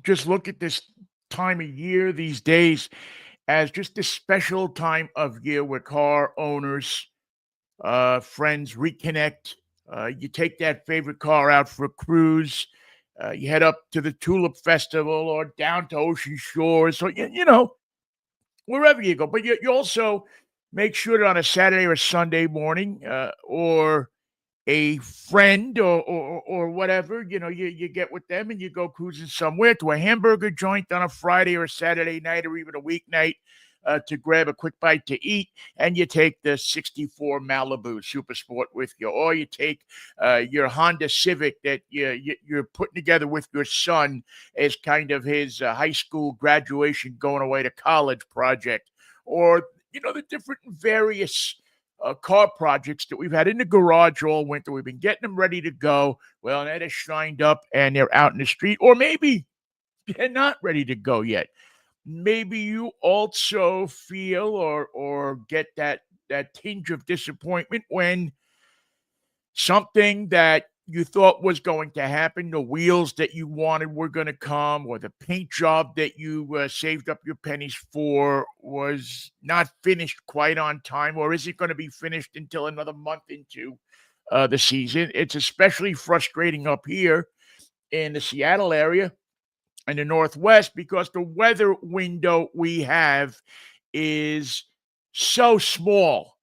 just look at this time of year these days as just a special time of year where car owners, friends reconnect. You take that favorite car out for a cruise. You head up to the Tulip Festival or down to Ocean Shores. So, wherever you go. But you also make sure that on a Saturday or Sunday morning, or a friend or whatever, you get with them and you go cruising somewhere to a hamburger joint on a Friday or a Saturday night or even a weeknight, to grab a quick bite to eat, and you take the 64 Malibu Super Sport with you, or you take your Honda Civic that you're putting together with your son as kind of his high school graduation going away to college project, or the different various car projects that we've had in the garage all winter. We've been getting them ready to go. Well, now they're shined up and they're out in the street, or maybe they're not ready to go yet. Maybe you also feel or get that tinge of disappointment when something that you thought was going to happen, the wheels that you wanted were going to come, or the paint job that you saved up your pennies for was not finished quite on time, or is it going to be finished until another month into the season. It's especially frustrating up here in the Seattle area and the Northwest because the weather window we have is so small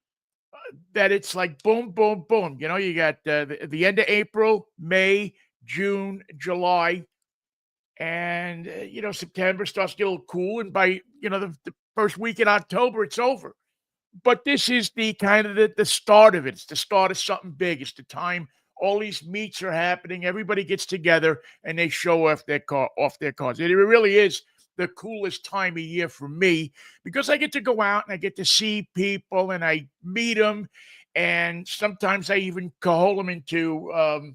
that it's like boom, boom, boom. You got the end of April, May, June, July, and September starts to get a little cool, and by the first week in October, it's over. But this is the kind of the start of it. It's the start of something big. It's the time all these meets are happening. Everybody gets together and they show off their cars. It really is the coolest time of year for me because I get to go out and I get to see people and I meet them, and sometimes I even cajole them into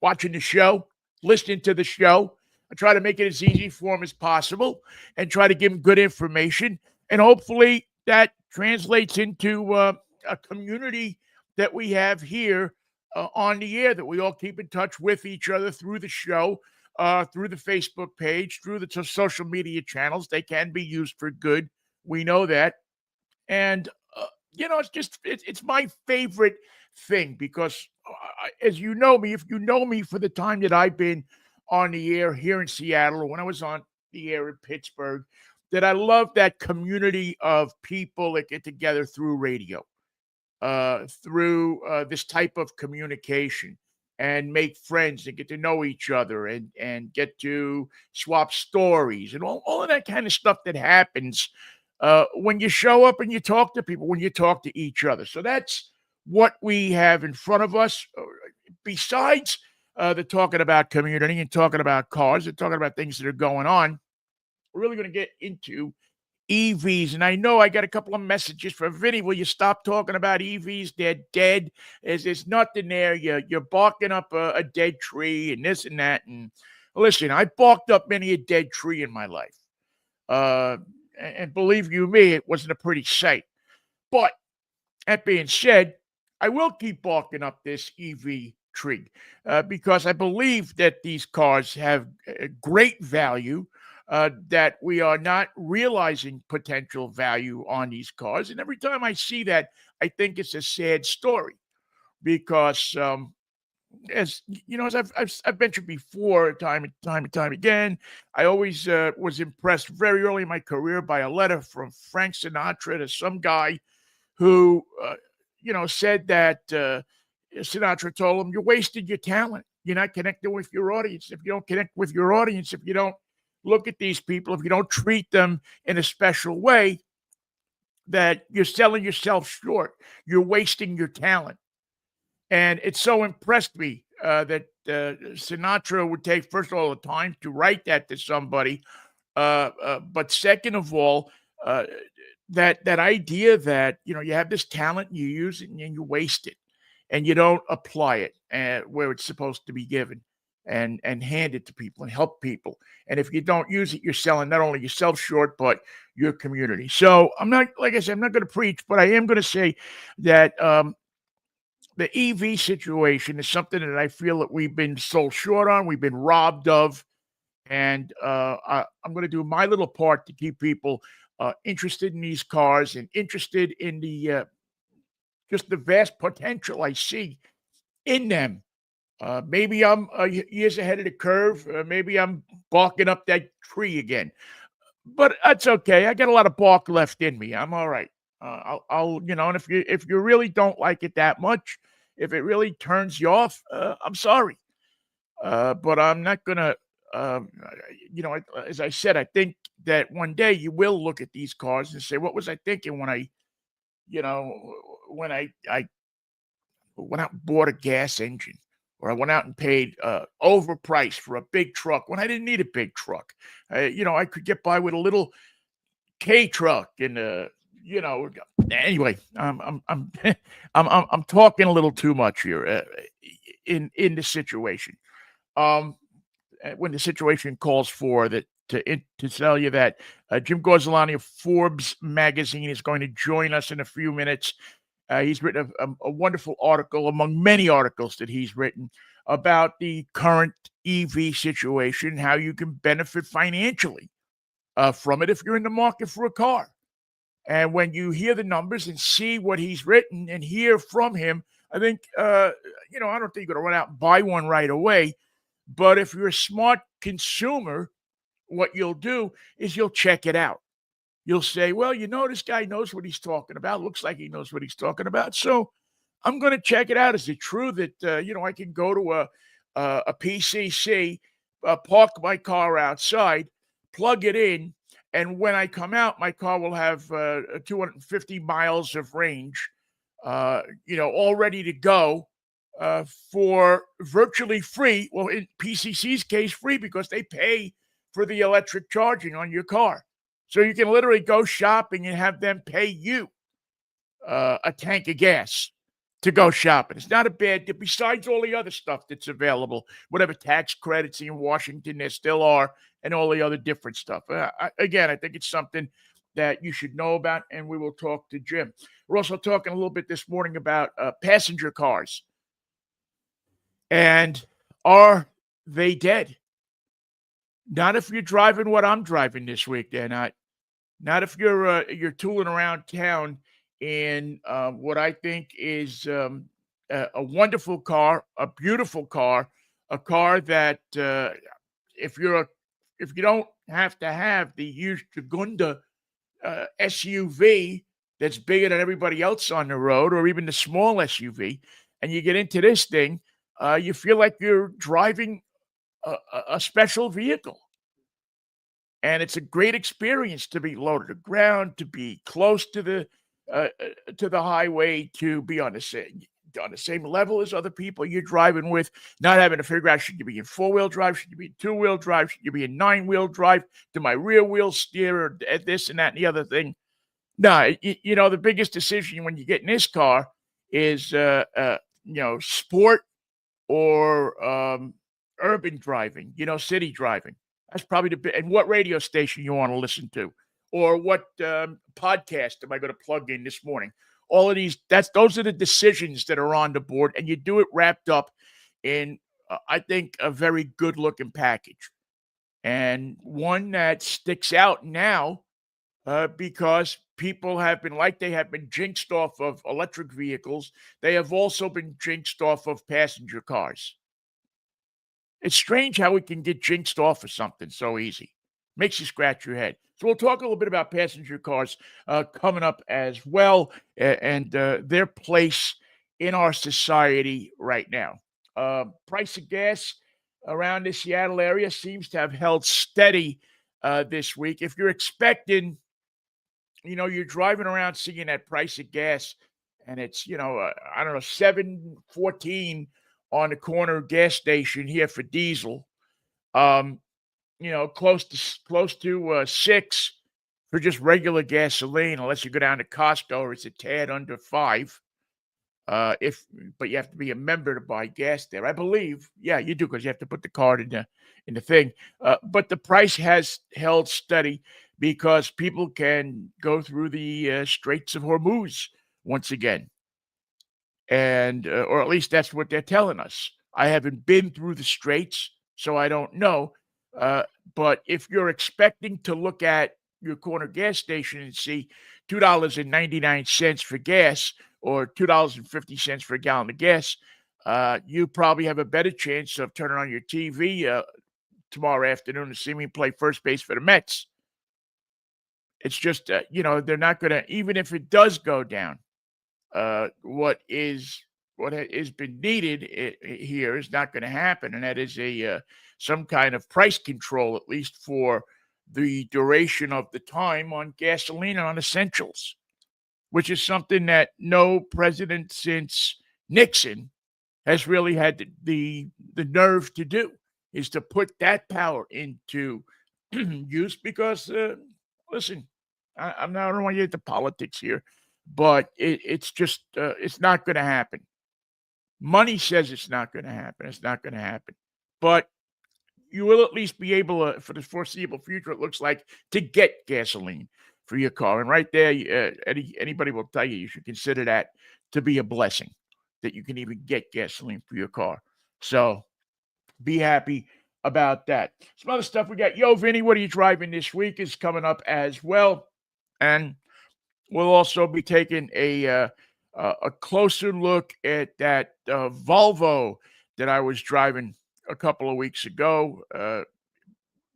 watching the show, listening to the show. I try to make it as easy for them as possible and try to give them good information, and hopefully that translates into a community that we have here on the air, that we all keep in touch with each other through the show, through the Facebook page, through the social media channels. They can be used for good. We know that. And, it's my favorite thing because as you know me, if you know me for the time that I've been on the air here in Seattle or when I was on the air in Pittsburgh, that I love that community of people that get together through radio, through this type of communication, and make friends and get to know each other and get to swap stories and all of that kind of stuff that happens when you show up and you talk to people, when you talk to each other. So that's what we have in front of us. Besides the talking about community and talking about cars and talking about things that are going on, we're really going to get into EVs. And I know I got a couple of messages from Vinnie. Will you stop talking about EVs? They're dead. There's nothing there. You're barking up a dead tree and this and that. And listen, I barked up many a dead tree in my life. And believe you me, it wasn't a pretty sight. But that being said, I will keep barking up this EV tree because I believe that these cars have great value, that we are not realizing potential value on these cars. And every time I see that, I think it's a sad story because, as you know, as I've mentioned before, time and time again, I always was impressed very early in my career by a letter from Frank Sinatra to some guy who, said that Sinatra told him, "You're wasting your talent. You're not connecting with your audience. If you don't connect with your audience, if you don't look at these people, if you don't treat them in a special way, that you're selling yourself short. You're wasting your talent." And it so impressed me that Sinatra would take, first of all, the time to write that to somebody. But second of all, that idea that, you have this talent, you use it, and you waste it, and you don't apply it where it's supposed to be given and hand it to people and help people. And if you don't use it, you're selling not only yourself short, but your community. So I'm not, like I said, I'm not going to preach, but I am going to say that the EV situation is something that I feel that we've been sold short on. We've been robbed of. and I'm going to do my little part to keep people interested in these cars and interested in the just the vast potential I see in them. Maybe I'm years ahead of the curve. Maybe I'm barking up that tree again, but that's okay. I got a lot of bark left in me. I'm all right. And if you really don't like it that much, if it really turns you off, I'm sorry. But I'm not gonna, as I said, I think that one day you will look at these cars and say, "What was I thinking when you know, I went out and bought a gas engine, or I went out and paid overpriced for a big truck when I didn't need a big truck. I could get by with a little K truck and you know. Anyway, I'm talking a little too much here in the situation. Um, when the situation calls for that to tell you that Jim Gorzelany of Forbes magazine is going to join us in a few minutes. He's written a wonderful article among many articles that he's written about the current EV situation, how you can benefit financially from it if you're in the market for a car. And when you hear the numbers and see what he's written and hear from him, I think, I don't think you're going to run out and buy one right away. But if you're a smart consumer, what you'll do is you'll check it out. You'll say, well, this guy knows what he's talking about. Looks like he knows what he's talking about. So I'm going to check it out. Is it true that, I can go to a PCC, park my car outside, plug it in, and when I come out, my car will have 250 miles of range, all ready to go for virtually free. Well, in PCC's case, free because they pay for the electric charging on your car. So you can literally go shopping and have them pay you a tank of gas to go shopping. It's not a bad deal. Besides all the other stuff that's available, whatever tax credits in Washington there still are, and all the other different stuff. I think it's something that you should know about, and we will talk to Jim. We're also talking a little bit this morning about passenger cars. And are they dead? Not if you're driving what I'm driving this week. They're not. Not if you're tooling around town in what I think is a wonderful car, a beautiful car, a car that if you don't have to have the huge Tagunda SUV that's bigger than everybody else on the road, or even the small SUV, and you get into this thing, you feel like you're driving a special vehicle. And it's a great experience to be low to the ground, to be close to the highway, to be on the same level as other people you're driving with, not having to figure out, should you be in four-wheel drive, should you be in two-wheel drive, should you be in nine-wheel drive, do my rear wheel steer, or this and that and the other thing. No, the biggest decision when you get in this car is sport or urban driving, city driving. That's probably and what radio station you want to listen to, or what podcast am I going to plug in this morning? All of these, those are the decisions that are on the board, and you do it wrapped up in, I think, a very good looking package, and one that sticks out now because people they have been jinxed off of electric vehicles. They have also been jinxed off of passenger cars. It's strange how we can get jinxed off of something so easy. Makes you scratch your head. So we'll talk a little bit about passenger cars coming up as well, and their place in our society right now. Price of gas around the Seattle area seems to have held steady this week. If you're expecting, you're driving around seeing that price of gas, and it's, I don't know, 7.14 on the corner gas station here for diesel. Close to 6 for just regular gasoline, unless you go down to Costco, or it's a tad under 5. But you have to be a member to buy gas there, I believe. Yeah, you do, because you have to put the card in the thing. But the price has held steady because people can go through the Straits of Hormuz once again, and or at least that's what they're telling us. I haven't been through the Straits, so I don't know. Uh, but if you're expecting to look at your corner gas station and see $2.99 for gas or $2.50 for a gallon of gas, you probably have a better chance of turning on your TV tomorrow afternoon to see me play first base for the Mets. It's just, they're not going to, even if it does go down, what has been needed here is not going to happen, and that is some kind of price control, at least for the duration of the time on gasoline and on essentials, which is something that no president since Nixon has really had the nerve to do, is to put that power into use because listen, I don't want to get into politics here, but it's just it's not going to happen. Money says it's not going to happen. It's not going to happen, but you will at least be able to, for the foreseeable future, it looks like, to get gasoline for your car. And right there, anybody will tell you should consider that to be a blessing, that you can even get gasoline for your car. So be happy about that. Some other stuff we got. Yo, Vinnie, what are you driving this week is coming up as well. And we'll also be taking a closer look at that Volvo that I was driving a couple of weeks ago.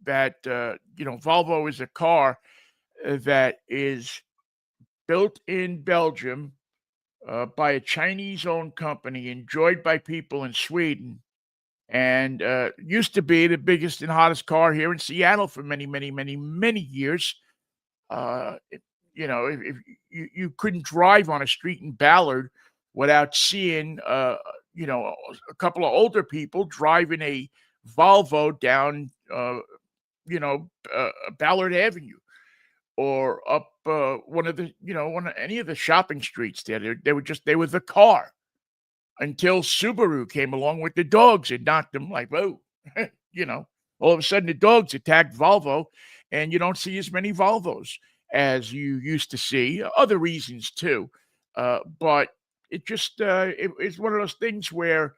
Volvo is a car that is built in Belgium by a Chinese-owned company, enjoyed by people in Sweden, and used to be the biggest and hottest car here in Seattle for many, many, many, many years. If you couldn't drive on a street in Ballard without seeing, a couple of older people driving a Volvo down, Ballard Avenue or up one of any of the shopping streets there. They were the car until Subaru came along with the dogs and knocked them like, whoa, you know, all of a sudden the dogs attacked Volvo, and you don't see as many Volvos as you used to see. Other reasons too, but it's one of those things where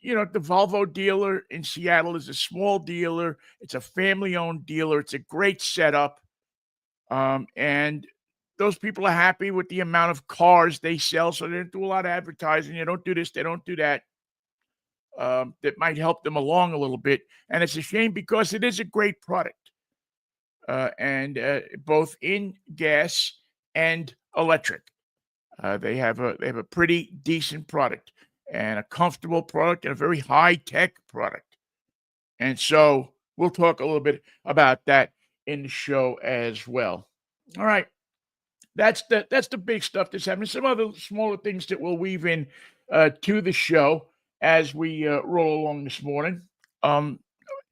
the Volvo dealer in Seattle is a small dealer. It's a family-owned dealer. It's a great setup, and those people are happy with the amount of cars they sell, so they don't do a lot of advertising. They don't do this, they don't do that. That might help them along a little bit, and it's a shame because it is a great product, and both in gas and electric. They have a pretty decent product and a comfortable product and a very high tech product. And so we'll talk a little bit about that in the show as well. All right. That's the big stuff that's happening. Some other smaller things that we'll weave in to the show as we roll along this morning.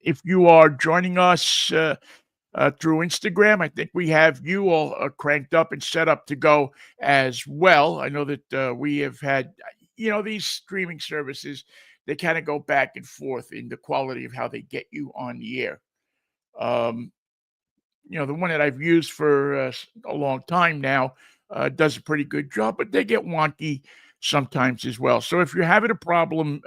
If you are joining us through Instagram, I think we have you all cranked up and set up to go as well. I know that we have had, these streaming services, they kind of go back and forth in the quality of how they get you on the air. The one that I've used for a long time now does a pretty good job, but they get wonky sometimes as well. So if you're having a problem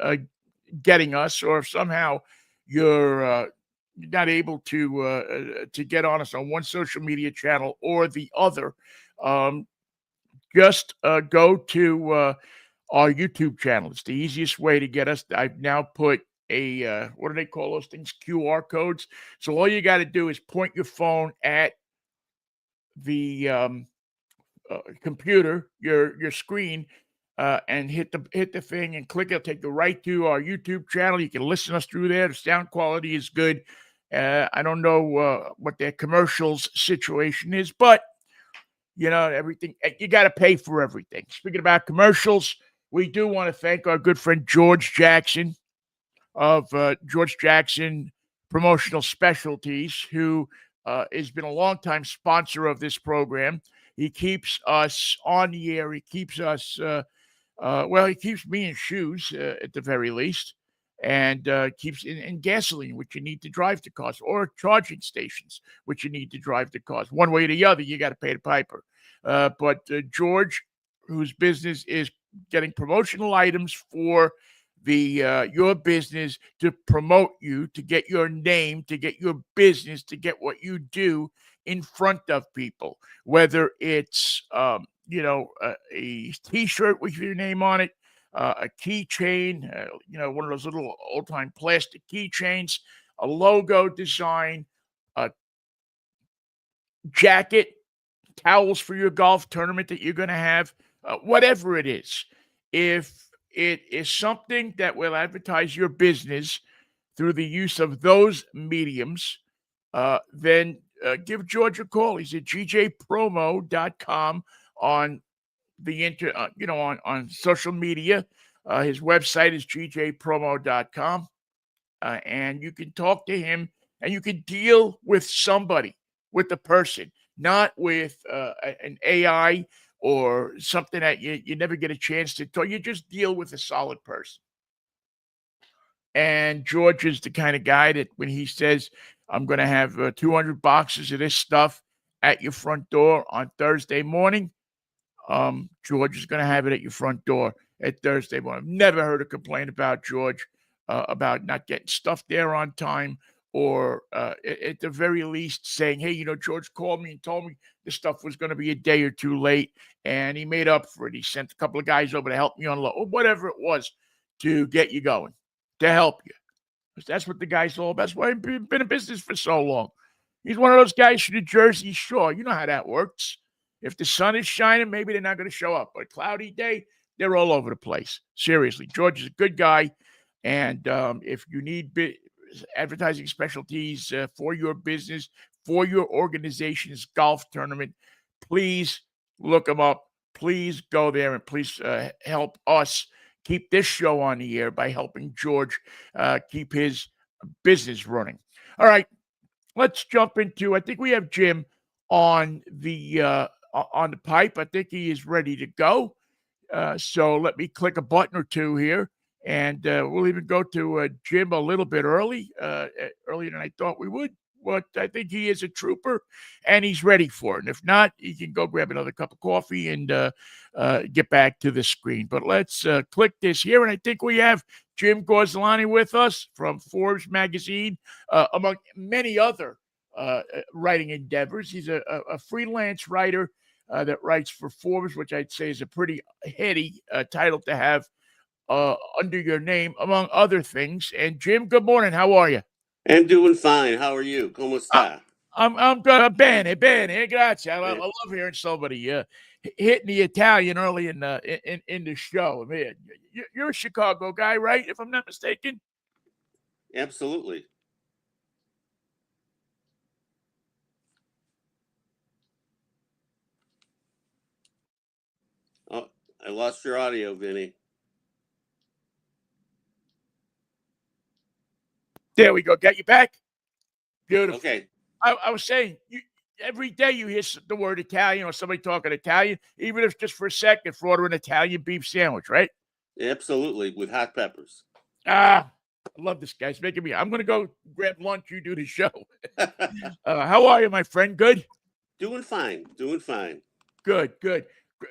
getting us, or if somehow you're not able to get on us on one social media channel or the other, just go to our YouTube channel. It's the easiest way to get us. I've now put what do they call those things? QR codes. So all you got to do is point your phone at the computer, your screen, and hit the thing and click. It'll take you right to our YouTube channel. You can listen to us through there. The sound quality is good. I don't know what their commercials situation is, but everything, you got to pay for everything. Speaking about commercials, we do want to thank our good friend George Jackson of George Jackson Promotional Specialties, who has been a longtime sponsor of this program. He keeps us on the air. He keeps us, he keeps me in shoes at the very least, and keeps in gasoline, which you need to drive to cars, or charging stations, which you need to drive to cars. One way or the other, you got to pay the piper. But George, whose business is getting promotional items for your business, to promote you, to get your name, to get your business, to get what you do in front of people. Whether it's a T-shirt with your name on it, a keychain, one of those little old-time plastic keychains, a logo design, a jacket, towels for your golf tournament that you're going to have, whatever it is. If it is something that will advertise your business through the use of those mediums, then give George a call. He's at gjpromo.com on on social media. His website is gjpromo.com. And you can talk to him, and you can deal with somebody, with the person, not with an AI or something that you never get a chance to talk. You just deal with a solid person. And George is the kind of guy that when he says, I'm going to have 200 boxes of this stuff at your front door on Thursday morning, George is going to have it at your front door at Thursday morning. I've never heard a complaint about George about not getting stuff there on time, or at the very least saying, hey, George called me and told me the stuff was going to be a day or two late, and he made up for it. He sent a couple of guys over to help me unload, or whatever it was, to get you going, to help you. Because that's what the guy's all about. That's why I've been in business for so long. He's one of those guys from the Jersey Shore. You know how that works. If the sun is shining, maybe they're not going to show up. But a cloudy day, they're all over the place. Seriously, George is a good guy. And if you need advertising specialties for your business, for your organization's golf tournament, please look him up. Please go there, and please help us keep this show on the air by helping George keep his business running. All right, let's jump into, I think we have Jim on the pipe. I think he is ready to go. So let me click a button or two here, and we'll even go to Jim a little bit earlier than I thought we would. But I think he is a trooper, and he's ready for it. And if not, he can go grab another cup of coffee and get back to the screen. But let's click this here, and I think we have Jim GORZELANY with us from Forbes magazine, among many other writing endeavors. He's a freelance writer that writes for Forbes, which I'd say is a pretty heady title to have under your name, among other things. And Jim, good morning. How are you? I'm doing fine. How are you? Come sta? I'm bene, grazie. I love hearing somebody hitting the Italian early in the show. Man, you're a Chicago guy, right? If I'm not mistaken. Absolutely. Oh, I lost your audio, Vinnie. There we go. Got you back. Beautiful. Okay. I was saying, every day you hear the word Italian or somebody talking Italian, even if just for a second, for order an Italian beef sandwich, right? Absolutely, with hot peppers. I love this guy. It's making me. I'm going to go grab lunch. You do the show. How are you, my friend? Good? Doing fine. Good.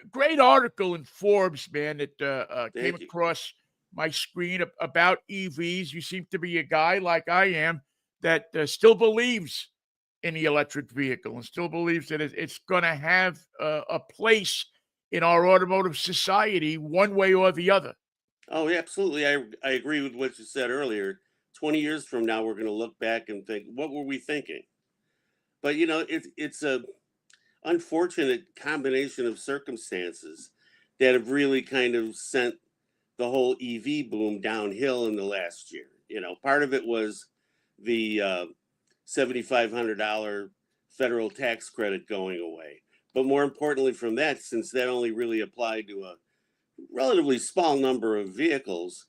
Great article in Forbes, man, that came across my screen about EVs. You seem to be a guy like I am that still believes in the electric vehicle and still believes that it's going to have a place in our automotive society one way or the other. Oh, absolutely. I agree with what you said earlier. 20 years from now, we're going to look back and think, what were we thinking? But, it's a unfortunate combination of circumstances that have really kind of sent the whole EV boom downhill in the last year. Part of it was the $7,500 federal tax credit going away. But more importantly from that, since that only really applied to a relatively small number of vehicles,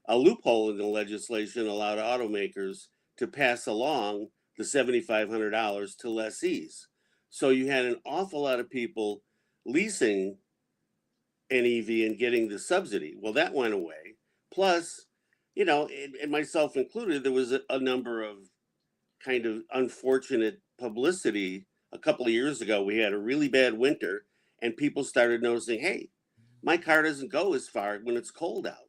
a loophole in the legislation allowed automakers to pass along the $7,500 to lessees. So you had an awful lot of people leasing an EV and getting the subsidy. Well, that went away. Plus, and myself included, there was a number of kind of unfortunate publicity. A couple of years ago, we had a really bad winter, and people started noticing, hey, my car doesn't go as far when it's cold out.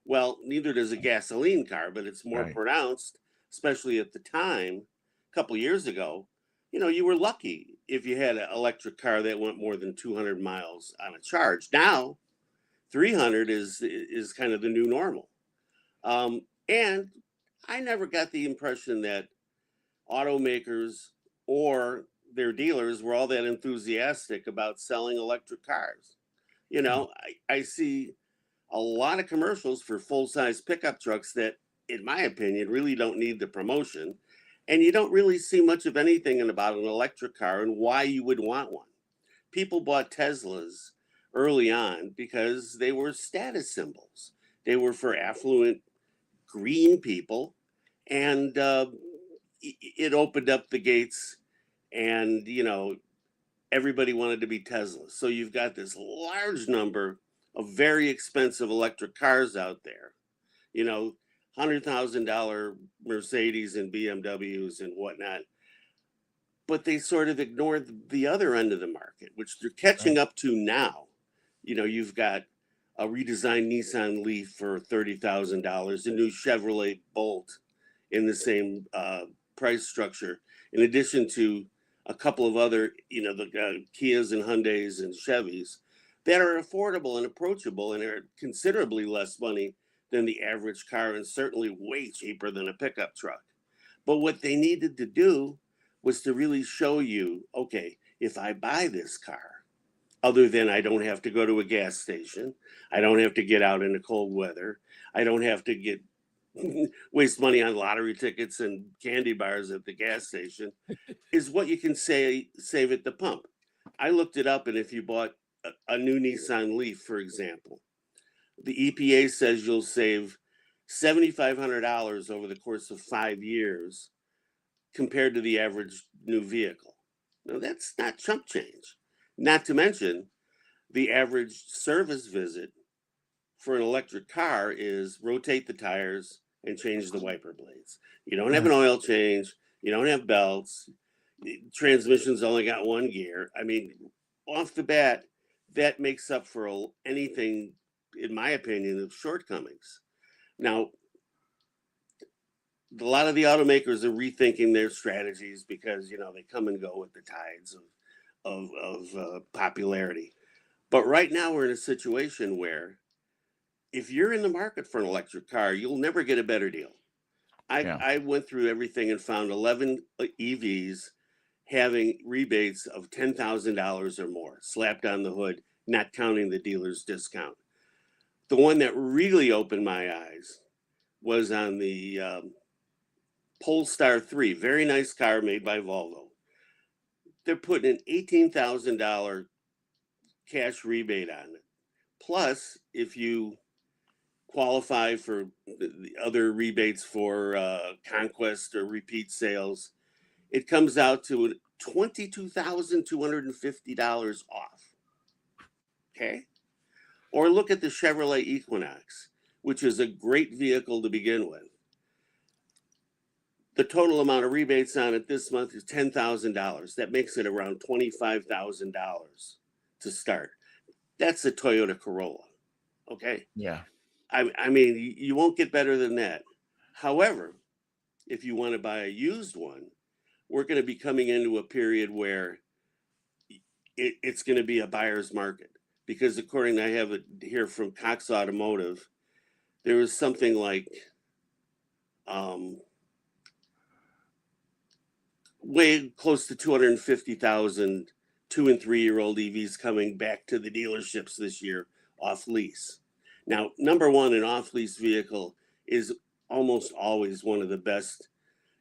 Well, neither does a gasoline car, but it's more Right. pronounced, especially at the time, a couple years ago. You were lucky if you had an electric car that went more than 200 miles on a charge. Now, 300 is kind of the new normal. And I never got the impression that automakers or their dealers were all that enthusiastic about selling electric cars. I see a lot of commercials for full-size pickup trucks that, in my opinion, really don't need the promotion. And you don't really see much of anything about an electric car and why you would want one. People bought Teslas early on because they were status symbols. They were for affluent green people, and it opened up the gates, and everybody wanted to be Teslas. So you've got this large number of very expensive electric cars out there, $100,000 Mercedes and BMWs and whatnot. But they sort of ignored the other end of the market, which they're catching Right. up to now. You've got a redesigned Nissan Leaf for $30,000, a new Chevrolet Bolt in the same price structure, in addition to a couple of other, the Kias and Hyundais and Chevys that are affordable and approachable and are considerably less money than the average car, and certainly way cheaper than a pickup truck. But what they needed to do was to really show you, okay, if I buy this car, other than I don't have to go to a gas station, I don't have to get out in the cold weather, I don't have to get waste money on lottery tickets and candy bars at the gas station, is what you can save at the pump. I looked it up, and if you bought a new Nissan Leaf, for example, the EPA says you'll save $7,500 over the course of 5 years compared to the average new vehicle. Now, that's not chump change. Not to mention, the average service visit for an electric car is rotate the tires and change the wiper blades. You don't have Yeah. an oil change, you don't have belts, transmission's only got one gear. I mean, off the bat, that makes up for anything, in my opinion, of shortcomings. Now, a lot of the automakers are rethinking their strategies because they come and go with the tides of popularity. But right now we're in a situation where if you're in the market for an electric car, you'll never get a better deal. Yeah. I went through everything and found 11 EVs having rebates of $10,000 or more slapped on the hood, not counting the dealer's discount. The one that really opened my eyes was on the Polestar 3, very nice car made by Volvo. They're putting an $18,000 cash rebate on it. Plus, if you qualify for the other rebates for conquest or repeat sales, it comes out to $22,250 off. Okay? Or look at the Chevrolet Equinox, which is a great vehicle to begin with. The total amount of rebates on it this month is $10,000. That makes it around $25,000 to start. That's a Toyota Corolla. Okay? Yeah. I mean, you won't get better than that. However, if you want to buy a used one, we're going to be coming into a period where it's going to be a buyer's market, because according to, I have it here from Cox Automotive, there was something like way close to 250,000 2 and 3 year old EVs coming back to the dealerships this year off lease. Now, number one, an off lease vehicle is almost always one of the best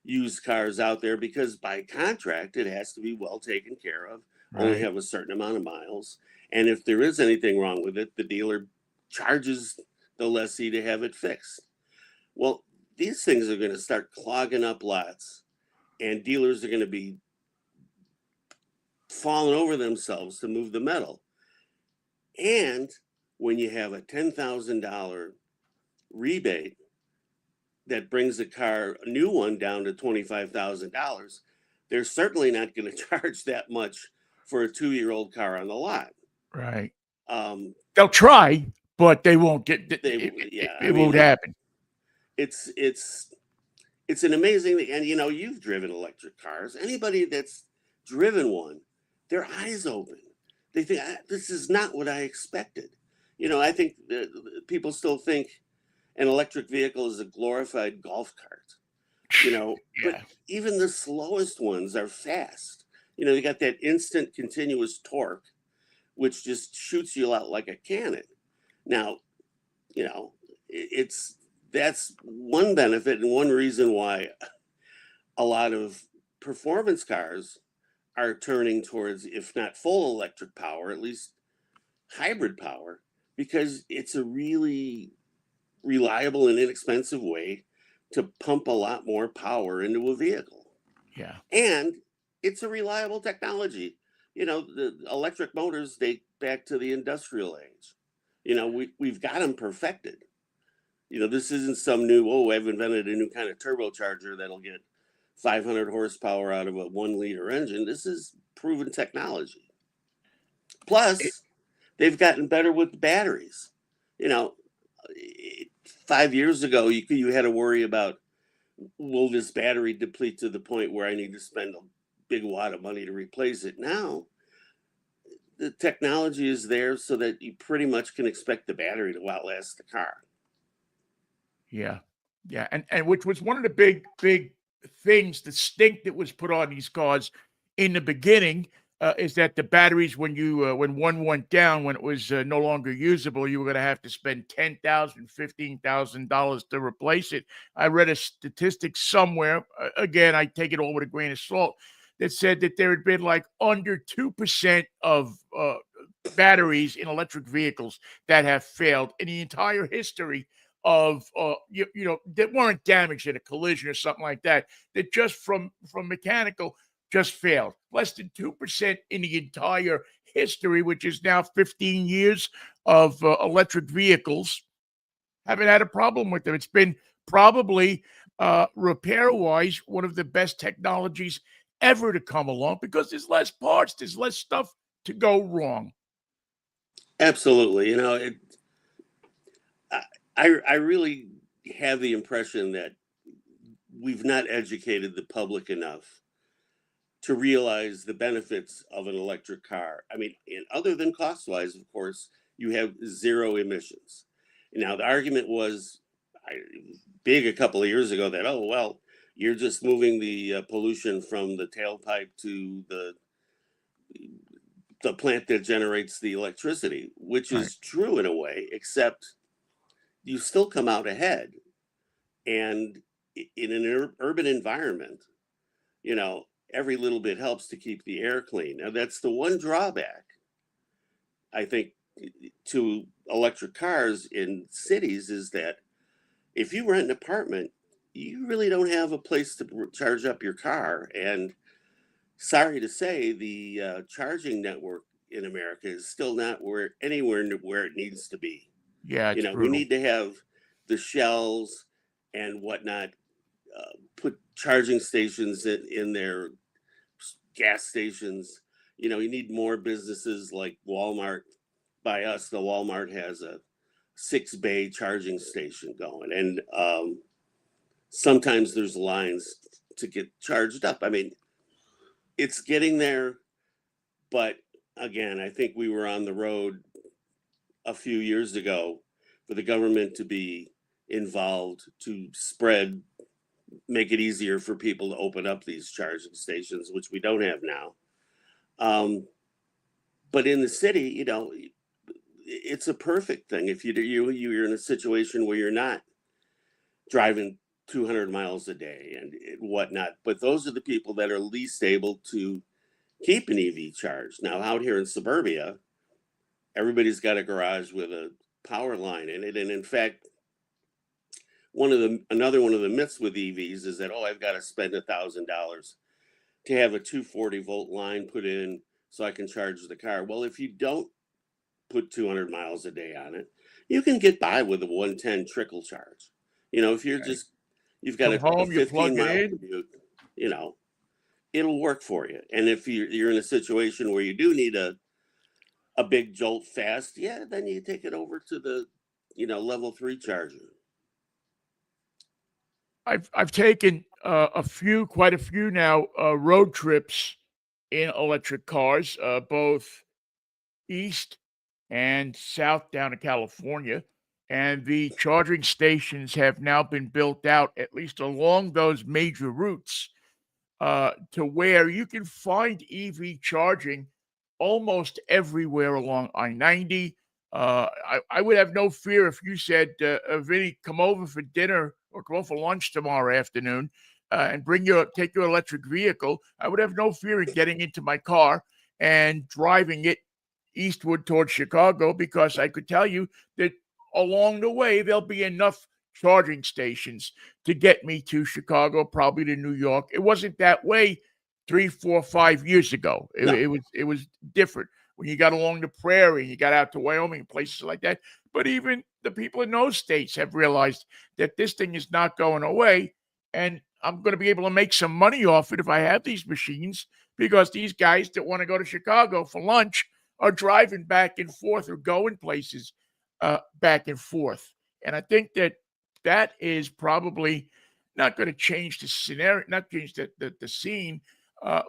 used cars out there, because by contract it has to be well taken care of, only Right. have a certain amount of miles, and if there is anything wrong with it, the dealer charges the lessee to have it fixed. Well, these things are going to start clogging up lots, and dealers are going to be falling over themselves to move the metal. And when you have a $10,000 rebate that brings a new one, down to $25,000, they're certainly not going to charge that much for a 2-year-old car on the lot. Right. Um, They'll try. but they won't get Yeah, I it mean, won't happen. it's an amazing thing. And you've driven electric cars. Anybody that's driven one, their eyes open. They think, this is not what I expected. I think people still think an electric vehicle is a glorified golf cart. But Yeah, even the slowest ones are fast. You got that instant continuous torque, which just shoots you out like a cannon. Now, it's that's one benefit and one reason why a lot of performance cars are turning towards, if not full electric power, at least hybrid power, because it's a really reliable and inexpensive way to pump a lot more power into a vehicle. yeah, And it's a reliable technology. The electric motors date back to the industrial age. We've got them perfected. This isn't some new, I've invented a new kind of turbocharger that'll get 500 horsepower out of a 1 liter engine. This is proven technology. it, Plus, they've gotten better with batteries. You know, 5 years ago, you had to worry about, will this battery deplete to the point where I need to spend a big wad of money to replace it? Now, the technology is there so that you pretty much can expect the battery to outlast the car. yeah, yeah, and which was one of the big things, the stink that was put on these cars in the beginning, is that the batteries, when one went down, when it was no longer usable, you were going to have to spend $10,000, $15,000 to replace it. I read a statistic somewhere. Again, I take it all with a grain of salt. That said that there had been like under 2% of batteries in electric vehicles that have failed in the entire history of that weren't damaged in a collision or something like that, that just from mechanical just failed. Less than 2% in the entire history, which is now 15 years of electric vehicles, haven't had a problem with them. It's been probably repair wise one of the best technologies ever to come along, because there's less parts, there's less stuff to go wrong. Absolutely. I, I really have the impression that we've not educated the public enough to realize the benefits of an electric car. I mean, and other than cost wise, of course, you have zero emissions. Now, the argument was big a couple of years ago that, oh, well, you're just moving the pollution from the tailpipe to the plant that generates the electricity, which Right. is true in a way, except you still come out ahead. And in an urban environment, every little bit helps to keep the air clean. Now, that's the one drawback, I think, to electric cars in cities, is that if you rent an apartment, you really don't have a place to charge up your car. And sorry to say, the charging network in America is still not anywhere near where it needs to be. Yeah, it's We brutal. need to have the Shells and whatnot put charging stations in their gas stations. You need more businesses like Walmart. By us, the Walmart has a 6-bay charging station going, and sometimes there's lines to get charged up. I mean, it's getting there, but again, I think we were on the road a few years ago for the government to be involved to make it easier for people to open up these charging stations, which we don't have now. But in the city, it's a perfect thing if you're in a situation where you're not driving 200 miles a day and whatnot. But those are the people that are least able to keep an EV charged. Now, out here in suburbia, everybody's got a garage with a power line in it, and in fact, another one of the myths with EVs is that, I've got to spend $1,000 to have a 240-volt line put in so I can charge the car. Well, if you don't put 200 miles a day on it, you can get by with a 110 trickle charge. If Right. you've got Come a home, you plug it 15-mile in. commute, you know, it'll work for you. And if you're in a situation where you do need a a big jolt fast, yeah, then you take it over to the, level 3 charger. I've taken quite a few now, road trips in electric cars, both east and south down to California, and the charging stations have now been built out, at least along those major routes, to where you can find EV charging almost everywhere along I-90. I would have no fear if you said, Vinny, come over for dinner or come over for lunch tomorrow afternoon and take your electric vehicle. I would have no fear in getting into my car and driving it eastward towards Chicago, because I could tell you that along the way there'll be enough charging stations to get me to Chicago, probably to New York. It wasn't that way 3, 4, 5 years ago. It, No. it was different when you got along the prairie and you got out to Wyoming and places like that. But even the people in those states have realized that this thing is not going away, and I'm going to be able to make some money off it if I have these machines, because these guys that want to go to Chicago for lunch are driving back and forth or going places back and forth. And I think that is probably not going to change the scenario, not change the scene,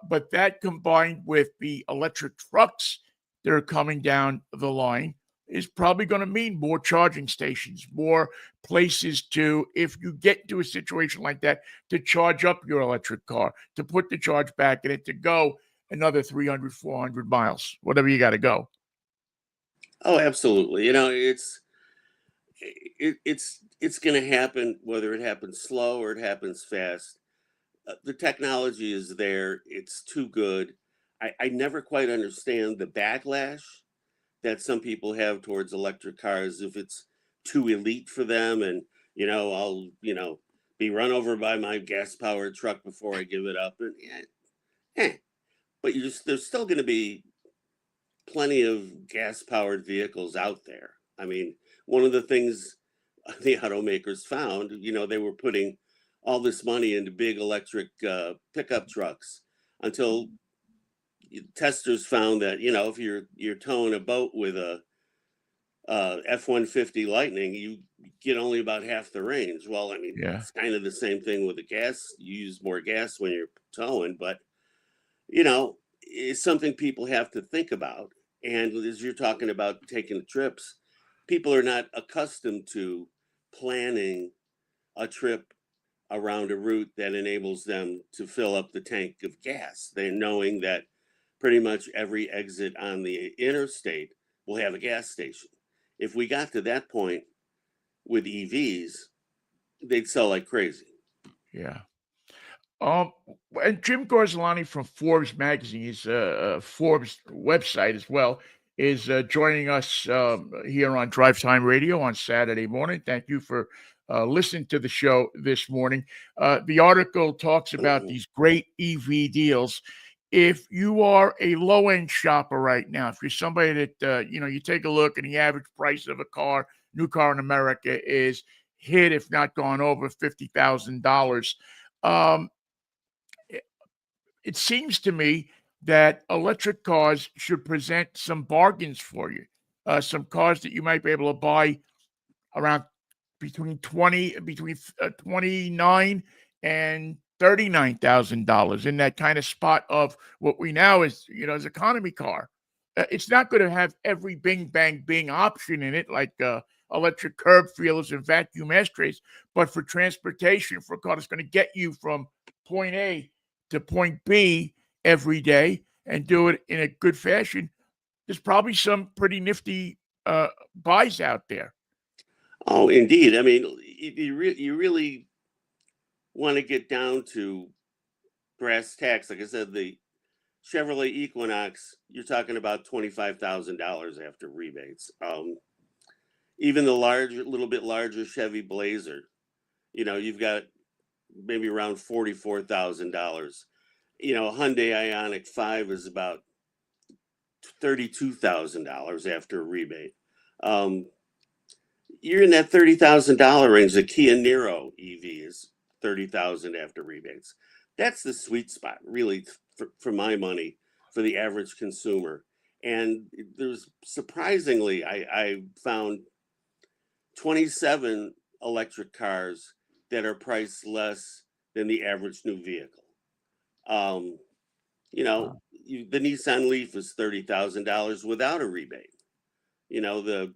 but that combined with the electric trucks that are coming down the line is probably going to mean more charging stations, more places to, if you get into a situation like that, to charge up your electric car, to put the charge back in it, to go another 300, 400 miles, whatever you got to go. Oh, absolutely. It's going to happen whether it happens slow or it happens fast. The technology is there. It's too good. I never quite understand the backlash that some people have towards electric cars, if it's too elite for them, and I'll be run over by my gas powered truck before I give it up. And but there's still going to be plenty of gas powered vehicles out there. I mean, one of the things the automakers found, they were putting all this money into big electric pickup trucks until testers found that, if you're towing a boat with a F-150 Lightning, you get only about half the range. Well, I mean, Yeah. it's kind of the same thing with the gas. You use more gas when you're towing, but it's something people have to think about. And as you're talking about taking trips, people are not accustomed to planning a trip around a route that enables them to fill up the tank of gas. They're knowing that pretty much every exit on the interstate will have a gas station. If we got to that point with EVs, they'd sell like crazy. Yeah. Um, and Jim Gorzelany from Forbes magazine, his Forbes website as well, is joining us here on Drive Time Radio on Saturday morning. Thank you for listening to the show this morning. The article talks about these great EV deals. If you are a low end shopper right now, if you're somebody that you take a look and the average price of a new car in America is hit, if not gone over $50,000. It seems to me that electric cars should present some bargains for you. Some cars that you might be able to buy around between 29 and $39,000, in that kind of spot of what we now is economy car. It's not going to have every bing bang bing option in it, like electric curb feelers and vacuum ashtrays, but for transportation, for a car that's going to get you from point A to point B every day and do it in a good fashion, there's probably some pretty nifty buys out there. Oh, indeed. I mean, you really want to get down to brass tacks. Like I said, the Chevrolet Equinox, you're talking about $25,000 after rebates. Even the little bit larger Chevy Blazer, you've got maybe around $44,000. Hyundai Ioniq 5 is about $32,000 after a rebate. You're in that $30,000 range. The Kia Niro EV is $30,000 after rebates. That's the sweet spot, really, for my money, for the average consumer. And there's surprisingly, I found 27 electric cars that are priced less than the average new vehicle. Um, Wow. the Nissan Leaf is $30,000 without a rebate. The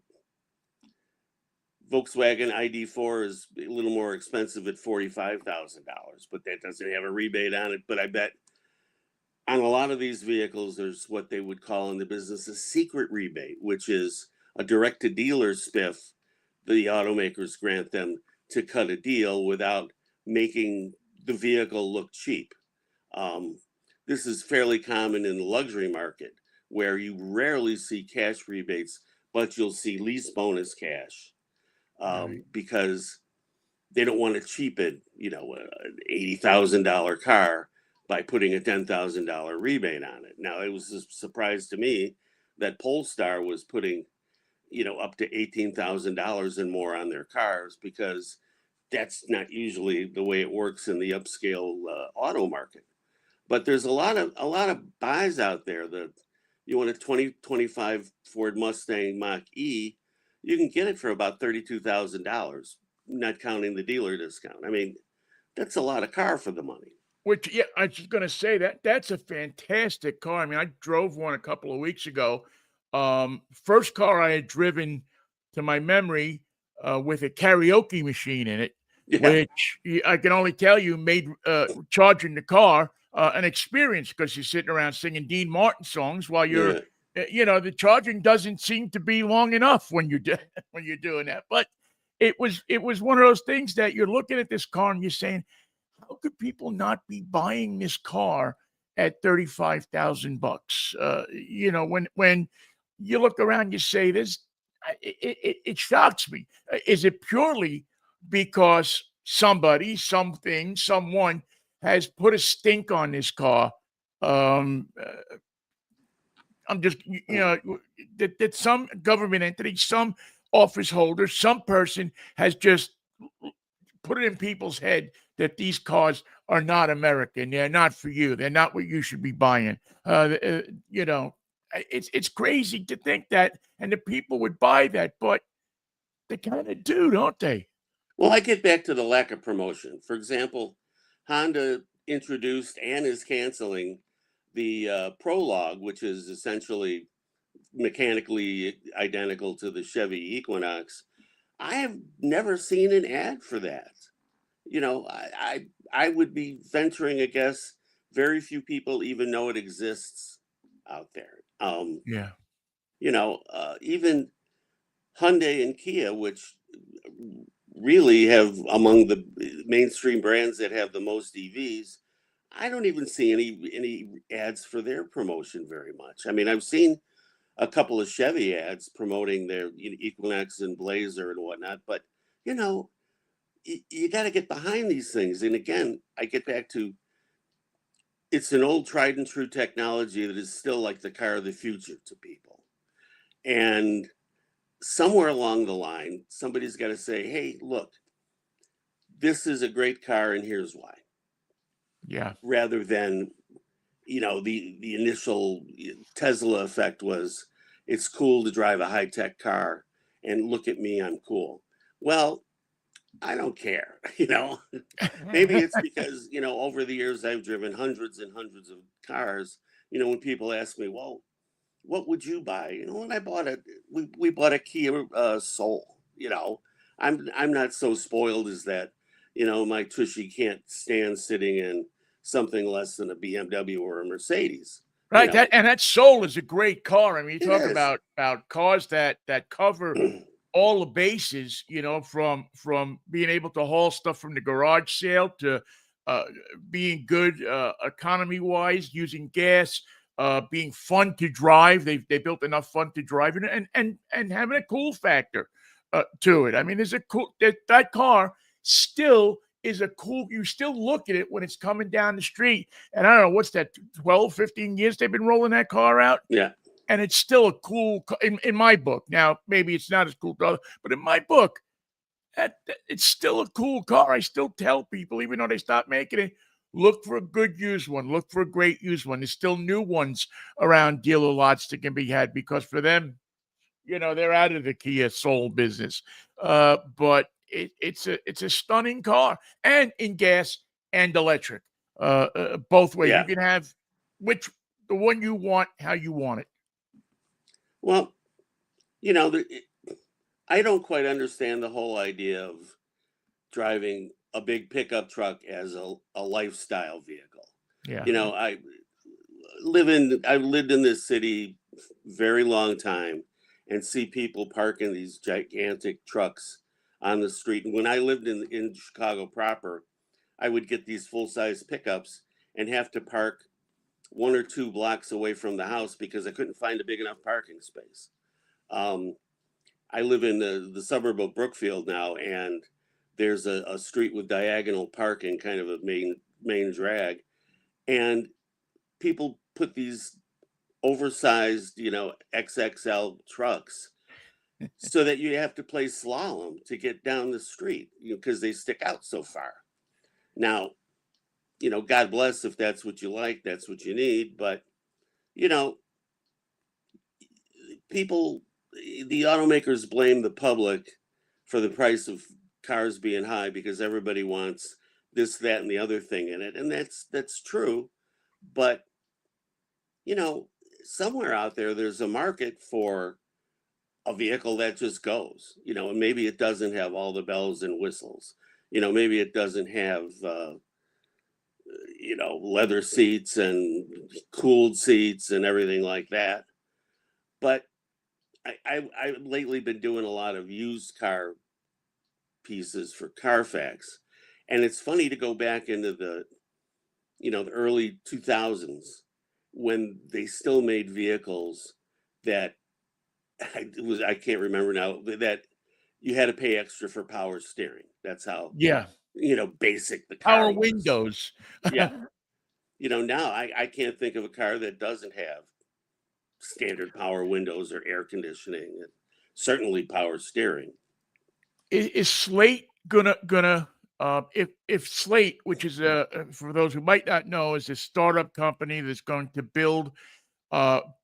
Volkswagen ID4 is a little more expensive at $45,000, but that doesn't have a rebate on it. But I bet on a lot of these vehicles, there's what they would call in the business a secret rebate, which is a direct to dealer spiff the automakers grant them to cut a deal without making the vehicle look cheap. Um, this is fairly common in the luxury market where you rarely see cash rebates, but you'll see lease bonus cash Right. because they don't want to cheapen, an $80,000 car by putting a $10,000 rebate on it. Now, it was a surprise to me that Polestar was putting, up to $18,000 and more on their cars because that's not usually the way it works in the upscale auto market. But there's a lot of buys out there that you want a 2025 Ford Mustang Mach E, you can get it for about $32,000, not counting the dealer discount. I mean, that's a lot of car for the money. Which, yeah, I was just gonna say that's a fantastic car. I mean, I drove one a couple of weeks ago. First car I had driven to my memory with a karaoke machine in it, Yeah, which I can only tell you made charging the car an experience because you're sitting around singing Dean Martin songs while you're, yeah. the charging doesn't seem to be long enough when you're when you're doing that. But it was one of those things that you're looking at this car and you're saying, how could people not be buying this car at 35,000 bucks? When you look around, you say this, it shocks me. Is it purely because somebody, something, someone has put a stink on this car? Um, uh, I'm just, that some government entity, some office holder, some person has just put it in people's head that these cars are not American. They're not for you. They're not what you should be buying. You know, it's crazy to think that, and the people would buy that, but they kind of do, don't they? Well, I get back to the lack of promotion. For example, Honda introduced and is canceling the Prologue, which is essentially mechanically identical to the Chevy Equinox. I have never seen an ad for that. I would be venturing a guess. Very few people even know it exists out there. Yeah. Even Hyundai and Kia, which really have among the mainstream brands that have the most EVs, I don't even see any ads for their promotion very much. I mean, I've seen a couple of Chevy ads promoting their Equinox and Blazer and whatnot, but you know, you got to get behind these things. And again, I get back to it's an old tried and true technology that is still like the car of the future to people. And somewhere along the line, somebody's got to say, hey, look, this is a great car and here's why. Yeah. Rather than, the initial Tesla effect was it's cool to drive a high tech car and look at me, I'm cool. Well, I don't care, Maybe it's because, over the years I've driven hundreds and hundreds of cars. When people ask me, well, what would you buy? When I bought it, we bought a Kia Soul. I'm not so spoiled as that. My tushy can't stand sitting in something less than a BMW or a Mercedes. You Right. That know, and that Soul is a great car. I mean, you it talk is. about cars that cover all the bases, from being able to haul stuff from the garage sale to uh, being good economy wise, using gas, being fun to drive. They built enough fun to drive in, and having a cool factor to it. I mean, there's a cool that car still is a cool. You still look at it when it's coming down the street, and I don't know what's that, 12, 15 years they've been rolling that car out, Yeah. and it's still a cool in my book. Now, maybe it's not as cool to other, but in my book, it's still a cool car. I still tell people, even though they stopped making it, look for a good used one. Look for a great used one. There's still new ones around dealer lots that can be had because for them, they're out of the Kia Soul business. But it's a stunning car, and in gas and electric, both ways. You Yeah. can have the one you want, how you want it. Well, you know, the, I don't quite understand the whole idea of driving a big pickup truck as a lifestyle vehicle. Yeah, You know, I've lived in this city very long time and see people parking these gigantic trucks on the street. And when I lived in Chicago proper, I would get these full size pickups and have to park 1 or 2 blocks away from the house because I couldn't find a big enough parking space. Um, I live in the suburb of Brookfield now, and there's a street with diagonal parking, kind of a main drag, and people put these oversized, XXL trucks so that you have to play slalom to get down the street, because they stick out so far. Now, God bless if that's what you like, that's what you need, but you know, people, the automakers blame the public for the price of cars being high because everybody wants this, that, and the other thing in it, and that's true. But you know, somewhere out there, there's a market for a vehicle that just goes. And maybe it doesn't have all the bells and whistles. Maybe it doesn't have leather seats and cooled seats and everything like that. But I've lately been doing a lot of used car pieces for Carfax, and it's funny to go back into the early 2000s when they still made vehicles that I can't remember now, that you had to pay extra for power steering. That's how yeah. basic the Power car was. windows. Yeah. Now I can't think of a car that doesn't have standard power windows or air conditioning, and certainly power steering. Is Slate gonna if Slate, which is for those who might not know, is a startup company that's going to build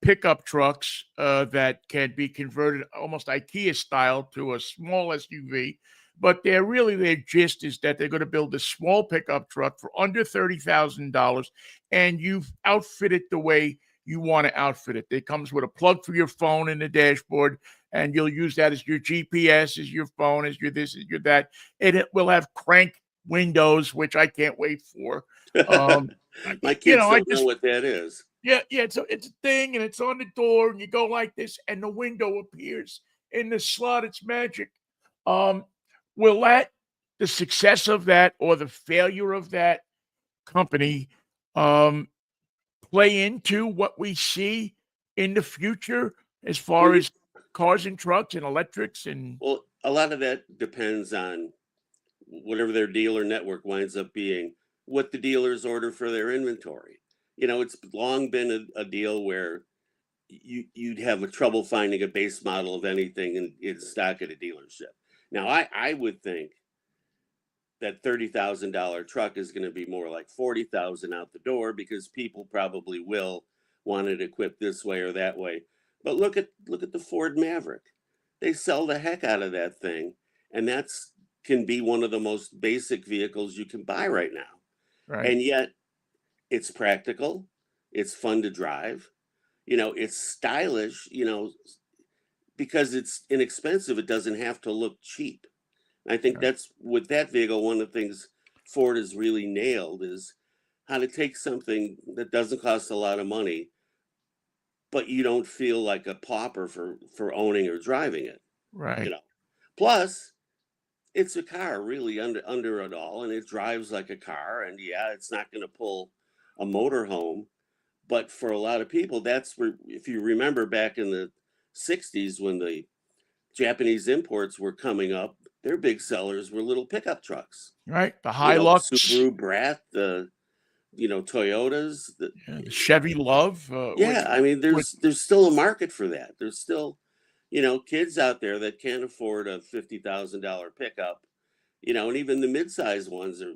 pickup trucks that can be converted almost IKEA style to a small SUV. But their gist is that they're going to build a small pickup truck for under $30,000, and you outfit it the way you want to outfit it. It comes with a plug for your phone in the dashboard, and you'll use that as your GPS, as your phone, as your this, as your that. And it will have crank windows, which I can't wait for. Um, My kids I don't know just what that is. yeah, it's a thing, and it's on the door, and you go like this, and the window appears in the slot. It's magic. Um, will the success of that or the failure of that company um play into what we see in the future as Well, far as cars and trucks and electrics and a lot of that depends on whatever their dealer network winds up being, what the dealers order for their inventory. It's long been a deal where you'd have a trouble finding a base model of anything in stock at a dealership. Now, I would think that $30,000 truck is going to be more like 40,000 out the door because people probably will want it equipped this way or that way. But look at the Ford Maverick. They sell the heck out of that thing, and that's can be one of the most basic vehicles you can buy right now. right, And yet it's practical, it's fun to drive, it's stylish, because it's inexpensive, it doesn't have to look cheap. I think right, that's with that vehicle, one of the things Ford has really nailed is how to take something that doesn't cost a lot of money, but you don't feel like a pauper for owning or driving it. You right, know. Plus, it's a car really under it all, and it drives like a car. And yeah, it's not going to pull a motorhome, but for a lot of people, that's where, if you remember back in the '60s when the Japanese imports were coming up, their big sellers were little pickup trucks. right. The The Hilux, Subaru Brat, the Toyotas. yeah, the Chevy Love, Yeah, I mean, which there's still a market for that. There's still kids out there that can't afford a $50,000 pickup. And even the mid-sized ones are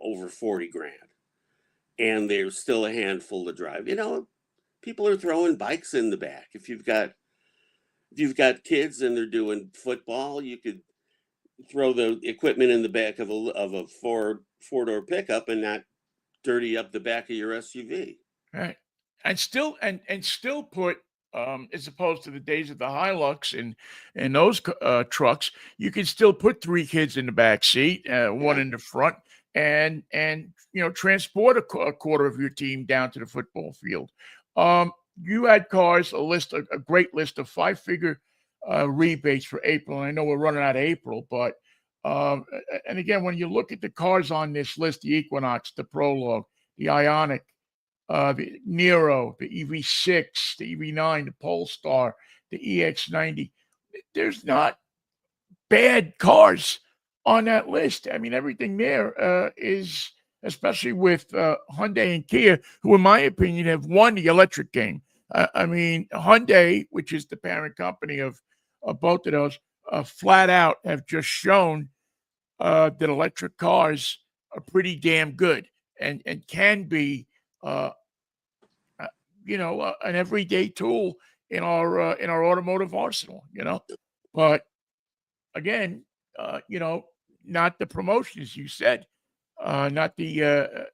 over 40 grand. and there's still a handful to drive. People are throwing bikes in the back. If you've got kids and they're doing football, you could throw the equipment in the back of a four-door pickup and not dirty up the back of your SUV. Right. And still put, as opposed to the days of the Hilux and those trucks, you can still put 3 kids in the back seat, 1 Yeah. in the front, and transport a quarter of your team down to the football field. You had cars, a great list of 5-figure rebates for April. And I know we're running out of April, but and again, when you look at the cars on this list, the Equinox, the Prologue, the Ioniq, the Nero, the EV6, the EV9, the Polestar, the EX90. There's not bad cars on that list. I mean, everything there is, especially with Hyundai and Kia, who, in my opinion, have won the electric game. I mean, Hyundai, which is the parent company of both of those, flat out have just shown that electric cars are pretty damn good and can be uh, an everyday tool in our automotive arsenal. But again, not the promotions you said, not the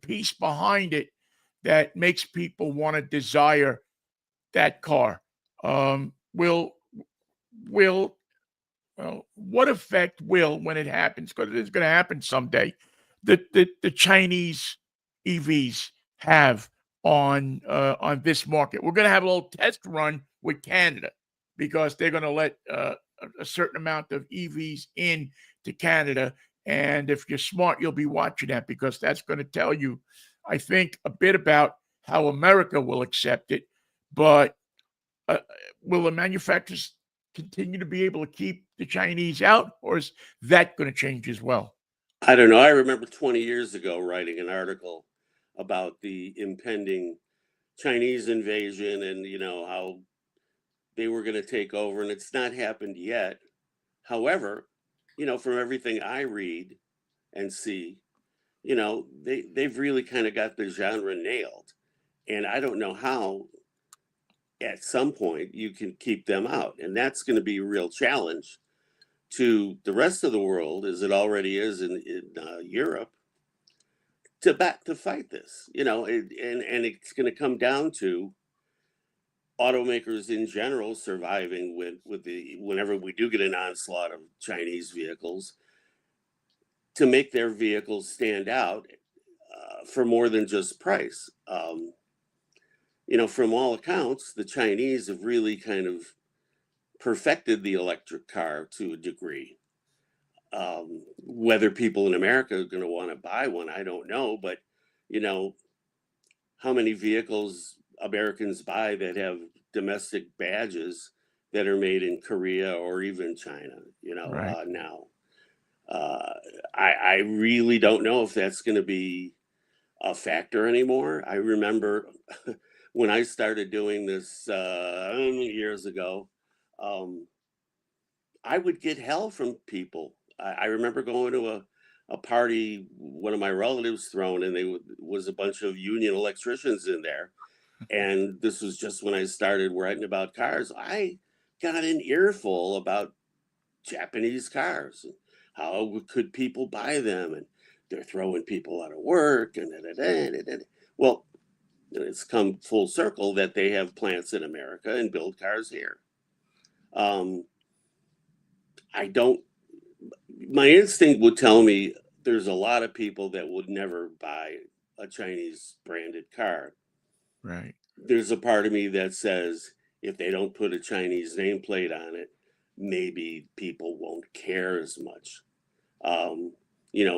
piece behind it that makes people want to desire that car. Will will Well, what effect will, when it happens, because it's going to happen someday, the Chinese EVs have on this market? We're going to have a little test run with Canada because they're going to let a certain amount of EVs in to Canada, and if you're smart, you'll be watching that because that's going to tell you, I think, a bit about how America will accept it, but uh, will the manufacturers continue to be able to keep the Chinese out, or is that going to change as well? I don't know. I remember 20 years ago writing an article about the impending Chinese invasion and how they were going to take over, and it's not happened yet. However, from everything I read and see, they've really kind of got the genre nailed, and I don't know how at some point you can keep them out, and that's going to be a real challenge to the rest of the world, as it already is in Europe, to fight this. And it's going to come down to automakers in general surviving with the whenever we do get an onslaught of Chinese vehicles, to make their vehicles stand out for more than just price. From all accounts, the Chinese have really kind of perfected the electric car to a degree. Whether people in America are going to want to buy one, I don't know. But you know, how many vehicles Americans buy that have domestic badges that are made in Korea or even China? Right. Now, uh, I really don't know if that's going to be a factor anymore. I remember when I started doing this years ago. Um, I would get hell from people. I remember going to a party one of my relatives thrown, and was a bunch of union electricians in there. And this was just when I started writing about cars. I got an earful about Japanese cars and how could people buy them, and they're throwing people out of work and da, da, da, da, da. Well, it's come full circle that they have plants in America and build cars here. Um, I don't My instinct would tell me there's a lot of people that would never buy a Chinese branded car. Right. There's a part of me that says if they don't put a Chinese nameplate on it, maybe people won't care as much.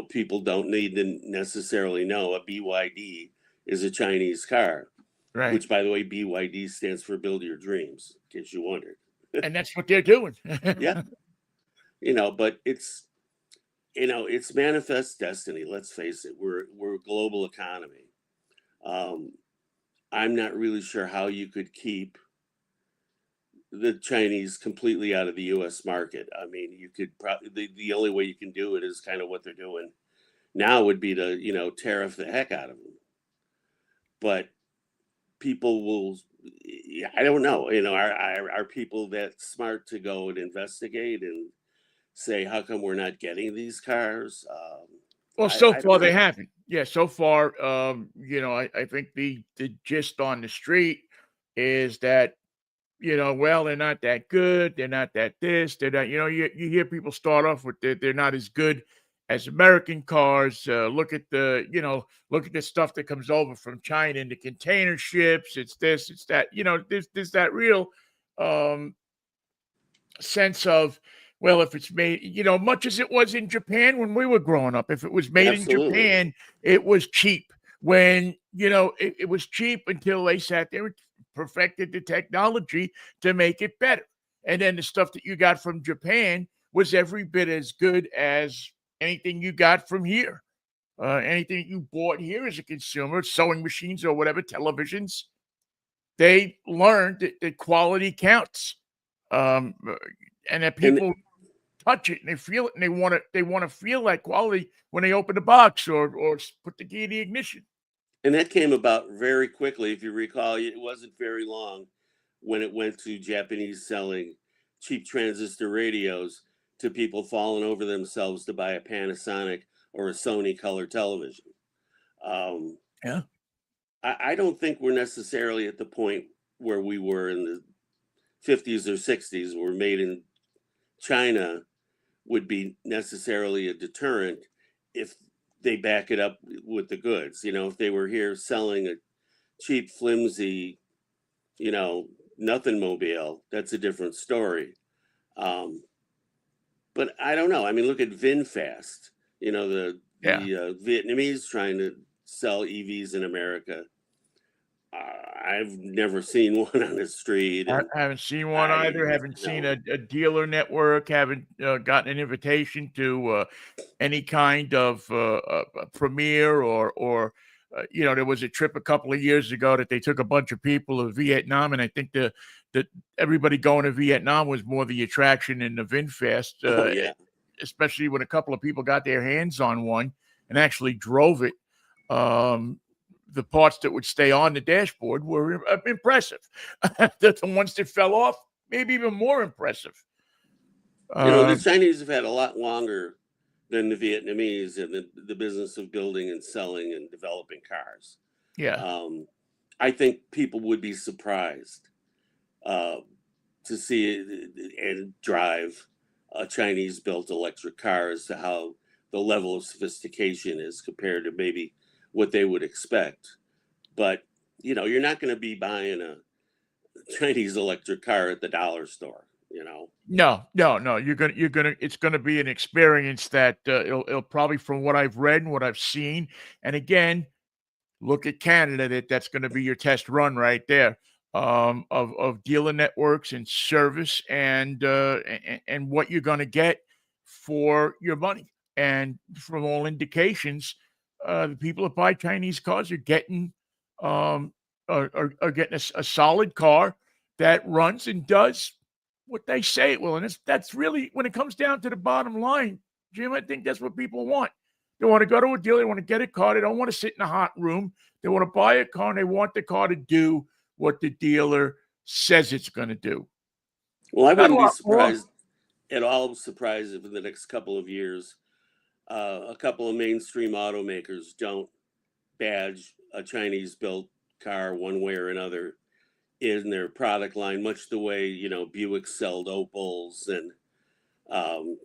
People don't need to necessarily know a BYD is a Chinese car, Right. which, by the way, BYD stands for Build Your Dreams, in case you wondered. And that's what they're doing. Yeah, but it's manifest destiny. Let's face it. We're a global economy. Um, I'm not really sure how you could keep the Chinese completely out of the U.S. market. I mean, you could probably the only way you can do it is kind of what they're doing now would be to, you know, tariff the heck out of them. But people will, I don't know, you know, are people that smart to go and investigate and say, how come we're not getting these cars? Well, so I don't far they know. haven't. Yeah, so far, I think the gist on the street is that, well, they're not that good. They're not that this. They're not. You hear people start off with they're not as good as American cars. Look at the stuff that comes over from China in the container ships. It's this. It's that. There's that real um, sense of, well, if it's made, much as it was in Japan when we were growing up, if it was made in Absolutely. Japan, it was cheap. When, it was cheap until they sat there and perfected the technology to make it better. And then the stuff that you got from Japan was every bit as good as anything you got from here. Anything you bought here as a consumer, sewing machines or whatever, televisions, they learned that quality counts. Um, and that And people touch it and they feel it and they want to feel that quality when they open the box or put the key in the ignition. and that came about very quickly. If you recall, it wasn't very long when it went to Japanese selling cheap transistor radios to people falling over themselves to buy a Panasonic or a Sony color television. Um, Yeah. I don't think we're necessarily at the point where we were in the 50s or 60s, where made in China would be necessarily a deterrent if they back it up with the goods. You know, if they were here selling a cheap, flimsy, you know, nothing mobile, that's a different story. Um, but I don't know. I mean, look at VinFast. You know, Yeah. the Vietnamese trying to sell EVs in America. I've never seen one on the street, I and haven't seen one I, either. Haven't you seen know, a dealer network. Haven't gotten an invitation to any kind of premiere or there was a trip a couple of years ago that they took a bunch of people to Vietnam, and I think that everybody going to Vietnam was more the attraction in the VinFest, oh yeah, especially when a couple of people got their hands on one and actually drove it. Um, the parts that would stay on the dashboard were impressive. The ones that fell off, maybe even more impressive. you know, the Um, Chinese have had a lot longer than the Vietnamese in the business of building and selling and developing cars. yeah, Um, I think people would be surprised uh, to see and drive a Chinese built electric car as to how the level of sophistication is compared to maybe what they would expect. But, you know, you're not going to be buying a Chinese electric car at the dollar store, you know. no, no, no. It's gonna be an experience that it'll probably, from what I've read and what I've seen. And again, look at Canada. That's going to be your test run right there, of dealer networks and service and what you're going to get for your money. And from all indications, the people that buy Chinese cars are getting um, are getting a solid car that runs and does what they say it will. And that's really, when it comes down to the bottom line, Jim. I think that's what people want. They want to go to a dealer. They want to get a car. They don't want to sit in a hot room. They want to buy a car and they want the car to do what the dealer says it's going to do. Well, I Not a wouldn't be lot more. surprised at all surprised if in the next couple of years, a couple of mainstream automakers don't badge a Chinese built car one way or another in their product line, much the way, you know, Buick sold Opals and um,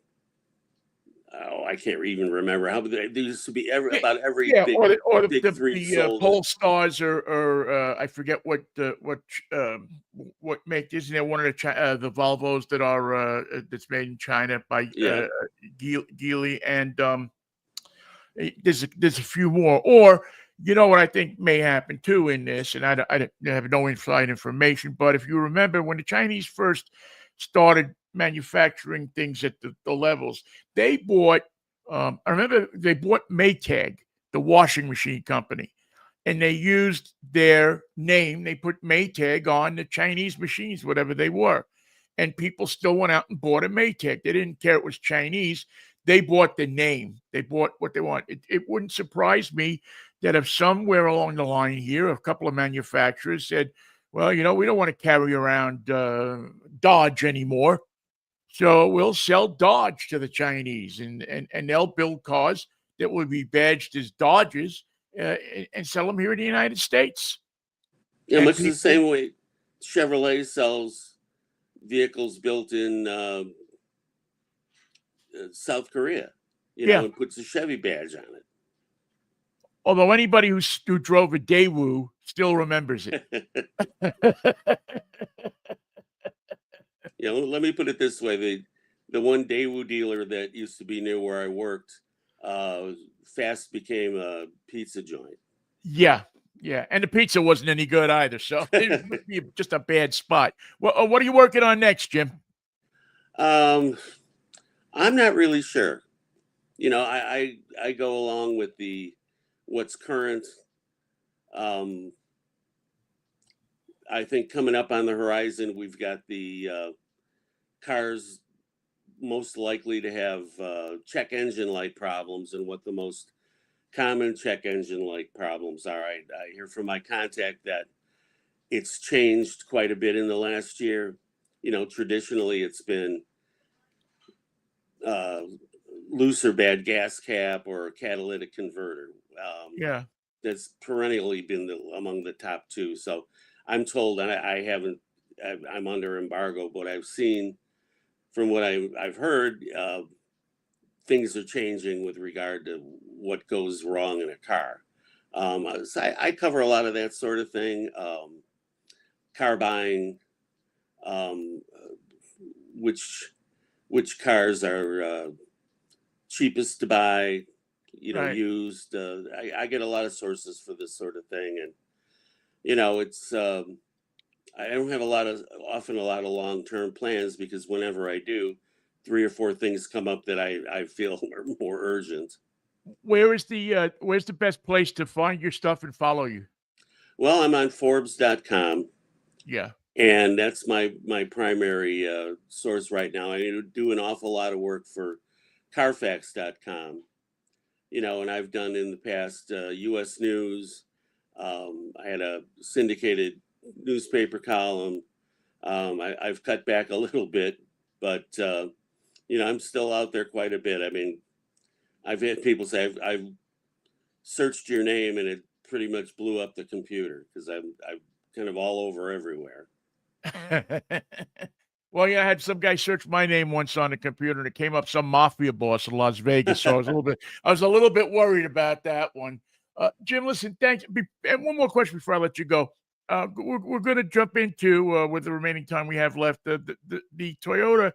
oh, I can't even remember how there used to be Yeah, about every yeah, or big three the sold it. Polestars or I forget what make, isn't there one of the Volvos that are that's made in China by Yeah, Geely and there's a few more. Or, what I think may happen too in this, and I have no inside information, but if you remember when the Chinese first started manufacturing things at the levels, they bought, I remember they bought Maytag, the washing machine company, and they used their name. They put Maytag on the Chinese machines, whatever they were. And people still went out and bought a Maytag. They didn't care it was Chinese. They bought the name. They bought what they want. It wouldn't surprise me that if somewhere along the line here, a couple of manufacturers said, well, we don't want to carry around Dodge anymore. So we'll sell Dodge to the Chinese, and they'll build cars that will be badged as Dodges and sell them here in the United States. Yeah, And much the people, same way Chevrolet sells vehicles built in South Korea, yeah. and puts a Chevy badge on Although anybody who drove a Daewoo still remembers it. it. Let me put it this way: the one Daewoo dealer that used to be near where I worked, fast became a pizza joint. Yeah, yeah, and the pizza wasn't any good either, so it must be just a bad spot. Well, what are you working on next, Jim? I'm not really sure. I go along with what's current. I think coming up on the horizon, we've got the cars most likely to have check engine light problems, and what the most common check engine light problems are. I hear from my contact that it's changed quite a bit in the last year. Traditionally it's been loose or bad gas cap or catalytic converter. Yeah. That's perennially been among the top two. So I'm told, and I haven't, I'm under embargo, but I've seen from what I've heard, things are changing with regard to what goes wrong in a car. So I cover a lot of that sort of thing. Car buying, um, which cars are cheapest to buy, Right. used. I get a lot of sources for this sort of thing, and it's I don't have often a lot of long term plans, because whenever I do, 3 or 4 things come up that I feel are more urgent. Where's the best place to find your stuff and follow you? Well, I'm on Forbes.com, Yeah. and that's my primary source right now. I do an awful lot of work for Carfax.com, and I've done in the past U.S. News. I had a syndicated newspaper column. I've cut back a little bit, but I'm still out there quite a bit. I mean, I've had people say I've searched your name and it pretty much blew up the computer, because I'm kind of all over everywhere. Well, yeah, I had some guy search my name once on the computer, and it came up some mafia boss in Las Vegas. So I was a little bit worried about that one. Jim, listen, thanks. And one more question before I let you go. We're going to jump into with the remaining time we have left the Toyota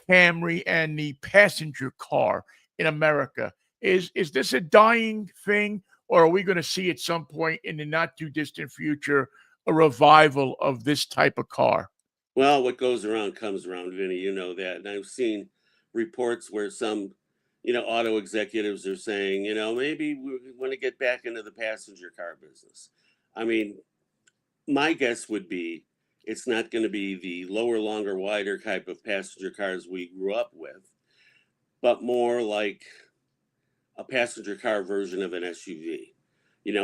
Camry and the passenger car in America. Is this a dying thing, or are we going to see at some point in the not too distant future a revival of this type of car? Well, what goes around comes around, Vinny. You know that. And I've seen reports where some, auto executives are saying, maybe we want to get back into the passenger car business. I mean, my guess would be it's not going to be the lower, longer, wider type of passenger cars we grew up with, but more like a passenger car version of an SUV,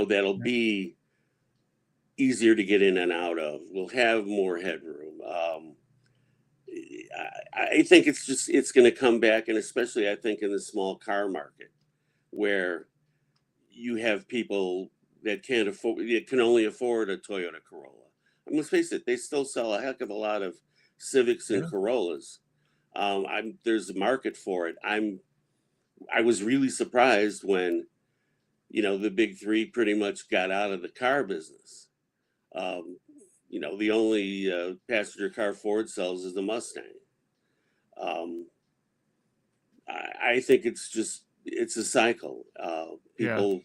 that'll be easier to get in and out of. We'll have more headroom. I think it's going to come back, and especially I think in the small car market, where you have people that can only afford a Toyota Corolla. And let's face it, they still sell a heck of a lot of Civics and Yeah. Corollas. There's a market for it. I was really surprised when the big three pretty much got out of the car business. The only passenger car Ford sells is the Mustang. Um, I think it's a cycle. Yeah. People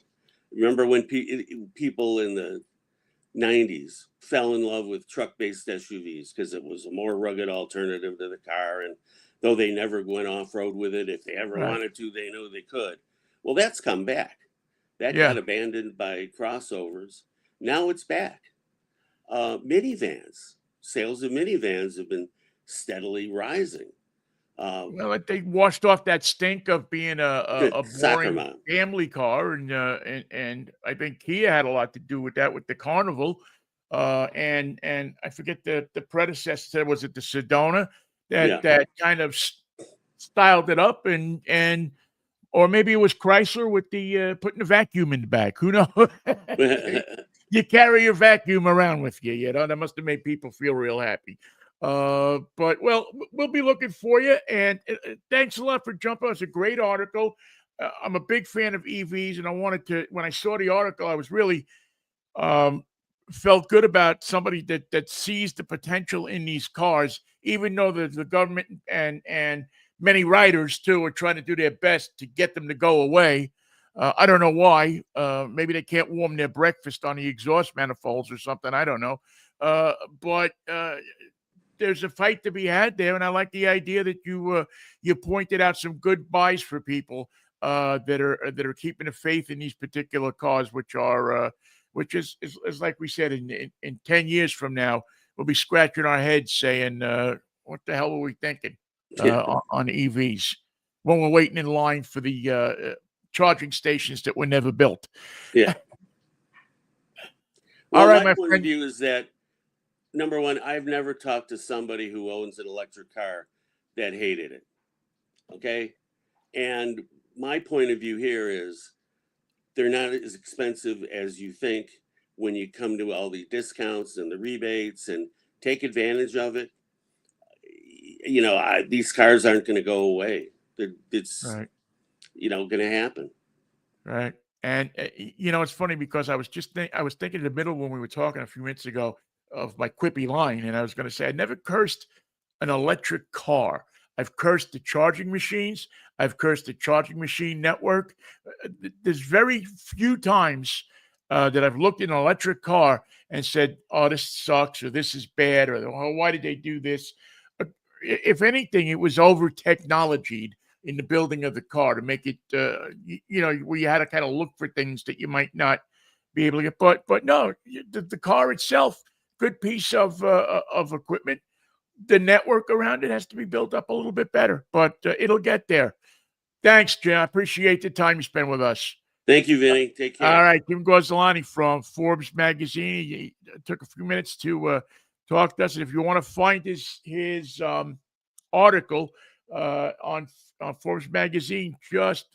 remember when people in the 90s fell in love with truck-based SUVs because it was a more rugged alternative to the car, and though they never went off-road with it, if they ever Right. wanted to, they knew they could. Well, that's come back. That Yeah. got abandoned by crossovers. Now it's back. Minivans, sales of minivans have been steadily rising. Well, they washed off that stink of being a Soccer boring mom. family car, and I think Kia had a lot to do with that with the Carnival, and I forget the predecessor, was it the Sedona Yeah. that kind of styled it up, and or maybe it was Chrysler with the putting the vacuum in the back. Who knows? You carry your vacuum around with you, that must have made people feel real happy. But well, we'll be looking for you. And thanks a lot for jumping. It's a great article. I'm a big fan of EVs, and I wanted to, when I saw the article, I was really um, felt good about somebody that sees the potential in these cars, even though the government and many writers too are trying to do their best to get them to go away. I don't know why. Maybe they can't warm their breakfast on the exhaust manifolds or something. I don't know. But there's a fight to be had there, and I like the idea that you pointed out some good buys for people that are keeping the faith in these particular cars, which is like we said, in 10 years from now, we'll be scratching our heads saying, what the hell were we thinking on EVs when we're waiting in line for the charging stations that were never built. Yeah. All Well, right, my my point of friend. view is that number one, I've never talked to somebody who owns an electric car that hated it. Okay. And my point of view here is they're not as expensive as you think when you come to all the discounts and the rebates and take advantage of it. These cars aren't going to go away. It's, Right. going to happen. Right. And it's funny because I was thinking in the middle when we were talking a few minutes ago of my quippy line, and I was going to say I never cursed an electric car. I've cursed the charging machines. I've cursed the charging machine network. There's very few times that I've looked at an electric car and said, "Oh, this sucks," or "This is bad," or "Oh, why did they do this?" Uh, If anything, it was over technologied in the building of the car to make it, where you had to kind of look for things that you might not be able to get. But no, the car itself, good piece of equipment. The network around it has to be built up a little bit better, but it'll get there. Thanks, Jim. I appreciate the time you spent with us. Thank you, Vinny. Take care. All right, Jim GORZELANY from Forbes magazine. He took a few minutes to talk to us, and if you want to find his article on Forbes magazine, just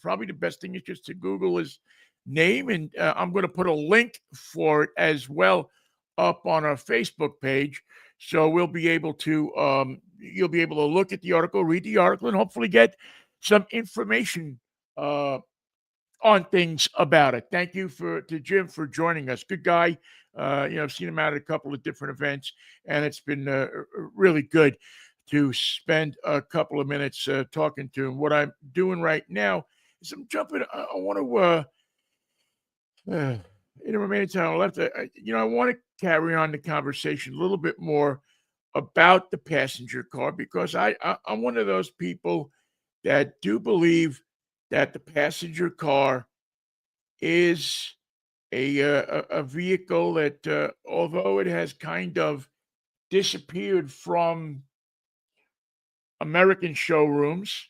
probably the best thing is just to Google his name, and I'm going to put a link for it as well up on our Facebook page, so we'll be able to you'll be able to look at the article, read the article, and hopefully get some information on things about it. Thank you to Jim for joining us. Good guy. I've seen him out at a couple of different events, and it's been really good to spend a couple of minutes talking to him. What I'm doing right now is I'm jumping. I want to, in the remaining time left, I want to carry on the conversation a little bit more about the passenger car because I'm one of those people that do believe that the passenger car is a vehicle that, although it has kind of disappeared from American showrooms,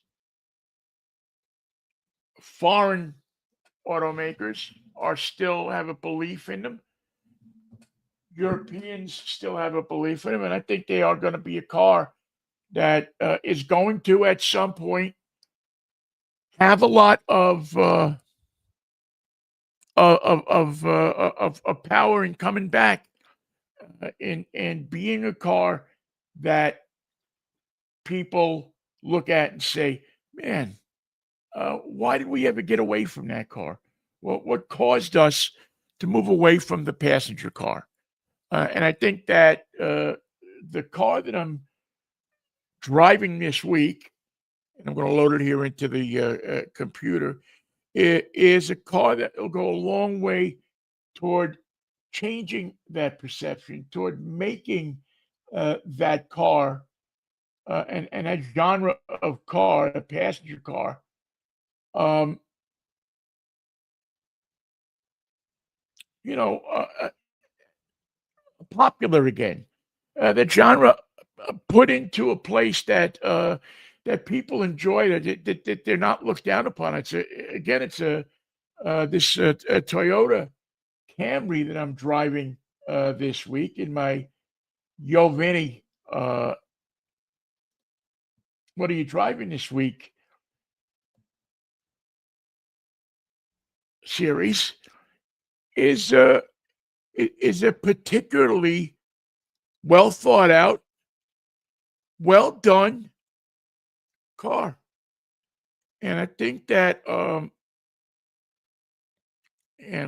foreign automakers are still have a belief in them. Europeans still have a belief in them, and I think they are going to be a car that is going to, at some point, have a lot of power in coming back, and being a car that people look at and say, "Man, why did we ever get away from that car? What caused us to move away from the passenger car?" And I think that the car that I'm driving this week, and I'm going to load it here into the computer, is a car that will go a long way toward changing that perception, toward making that car and that genre of car, a passenger car, um, you know, uh, uh, popular again. The genre put into a place that that people enjoy, that they're not looked down upon. It's a a Toyota Camry that I'm driving this week in my Yo Vinnie. What are you driving this week series is is a particularly well thought out, well done car. And I think that and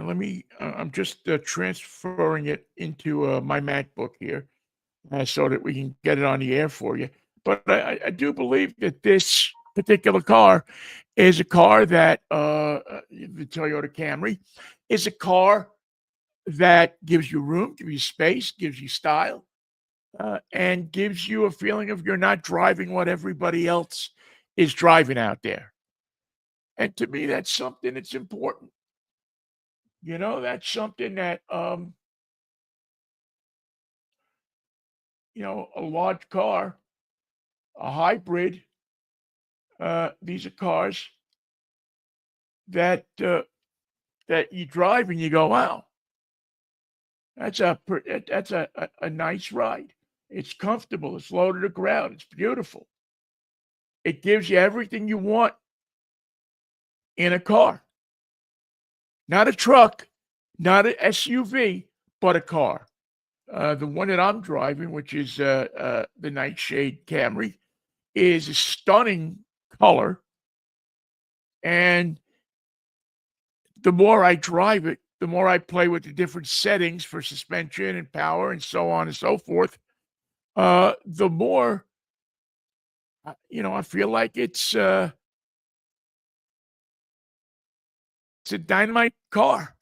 let me I'm just transferring it into my MacBook here so that we can get it on the air for you. But I do believe that this particular car is a car that the Toyota Camry is a car that gives you room, gives you space, gives you style, and gives you a feeling of you're not driving what everybody else is driving out there. And to me, that's something that's important. That's something that a large car, a hybrid. These are cars that that you drive and you go, wow, that's a nice ride. It's comfortable. It's low to the ground. It's beautiful. It gives you everything you want in a car, not a truck, not an SUV, but a car. The one that I'm driving, which is the Nightshade Camry, is a stunning color. And the more I drive it, the more I play with the different settings for suspension and power and so on and so forth, the more, I feel like it's a dynamite car.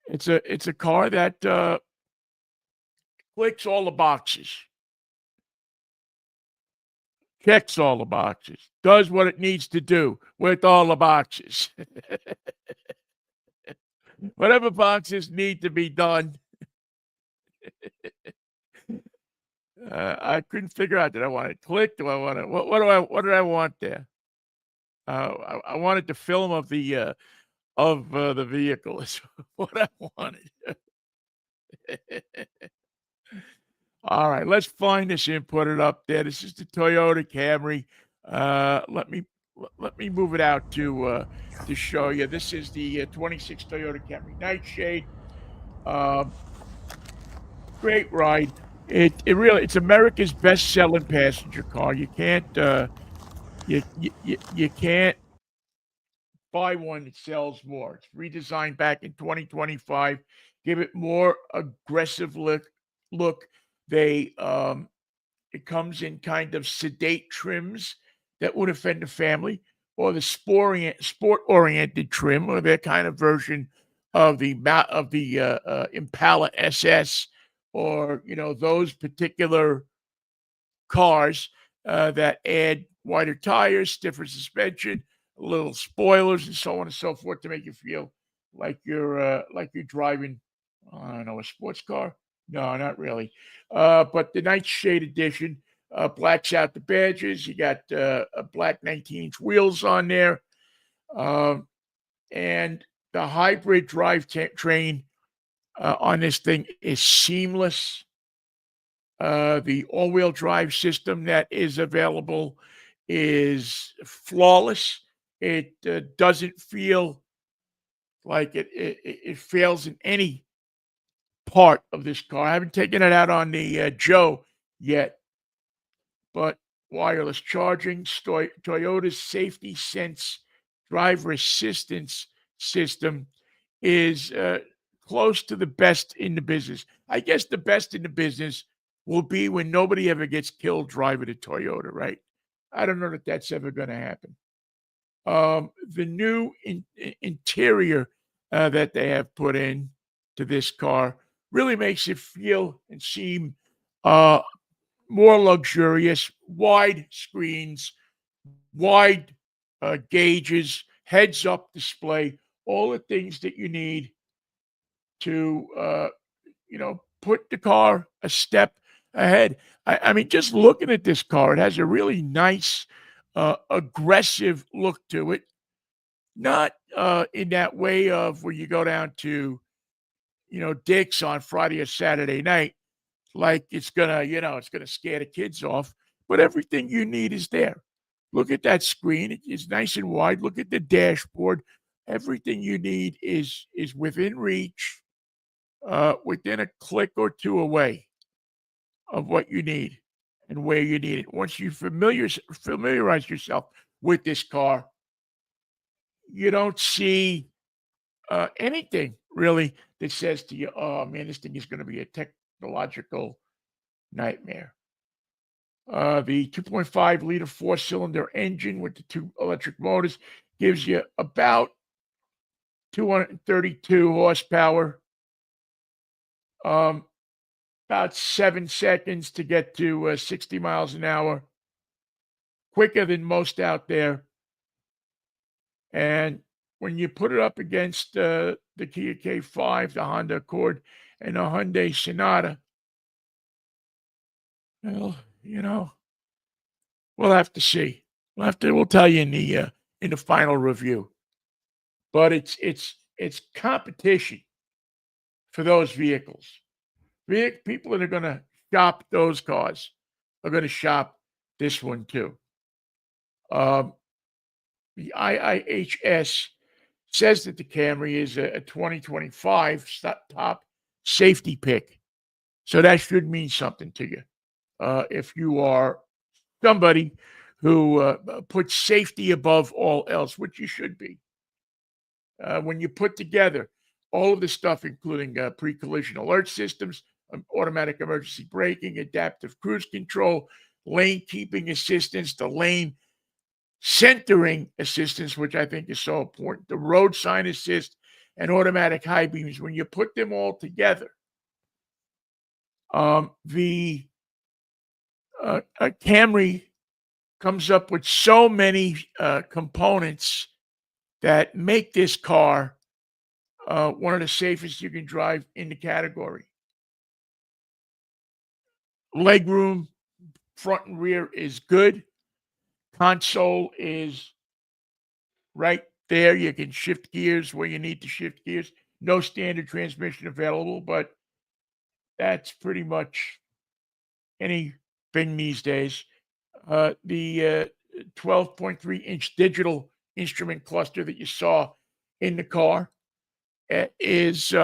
It's a car that clicks all the boxes, checks all the boxes, does what it needs to do with all the boxes. Whatever boxes need to be done. I couldn't figure out, did I want it click? Do I want it? What did I want there? I wanted the film of the vehicle is what I wanted. All right, let's find this and put it up there. This is the Toyota Camry. Let me let me move it out to show you. This is the 26 Toyota Camry Nightshade. Um, Great ride. It's America's best selling passenger car. You can't buy one that sells more. It's redesigned back in 2025. Give it more aggressive look. They It comes in kind of sedate trims that would offend the family, or the sport oriented trim, or their kind of version of the Impala SS, or those particular cars that add wider tires, stiffer suspension, little spoilers, and so on and so forth to make you feel like you're driving, I don't know, a sports car. No, not really. But the Nightshade Edition blacks out the badges. You got a black 19-inch wheels on there, um, and the hybrid train on this thing is seamless. The all-wheel drive system that is available is flawless. It doesn't feel like it fails in any part of this car. I haven't taken it out on the Joe yet, but wireless charging, Toyota's Safety Sense driver assistance system is close to the best in the business. I guess the best in the business will be when nobody ever gets killed driving a Toyota, right? I don't know that that's ever going to happen. The new interior that they have put in to this car really makes it feel and seem uh, more luxurious. Wide screens, wide gauges, heads-up display, all the things that you need to put the car a step ahead. I mean, just looking at this car, it has a really nice, aggressive look to it. Not in that way of where you go down to, Dick's on Friday or Saturday night, like it's gonna scare the kids off. But everything you need is there. Look at that screen; it's nice and wide. Look at the dashboard. Everything you need is within reach, within a click or two away of what you need and where you need it. Once you familiarize yourself with this car, you don't see anything really that says to you, "Oh man, this thing is going to be a technological nightmare." The 2.5 liter four-cylinder engine with the two electric motors gives you about 232 horsepower, um, about 7 seconds to get to 60 miles an hour, quicker than most out there. And when you put it up against the Kia K5, the Honda Accord, and the Hyundai Sonata, well, we'll have to see. We'll tell you in the final review. But it's competition for those vehicles. People that are going to shop those cars are going to shop this one too. Um, the IIHS says that the Camry is a 2025 top safety pick. So that should mean something to you. If you are somebody who puts safety above all else, which you should be, when you put together all of the stuff, including pre-collision alert systems, automatic emergency braking, adaptive cruise control, lane keeping assistance, the lane centering assistance, which I think is so important, the road sign assist, and automatic high beams. When you put them all together, the Camry comes up with so many components that make this car one of the safest you can drive in the category. Legroom, front and rear is good. Console is right there. You can shift gears where you need to shift gears. No standard transmission available, but that's pretty much anything these days. The 12.3-inch digital instrument cluster that you saw in the car is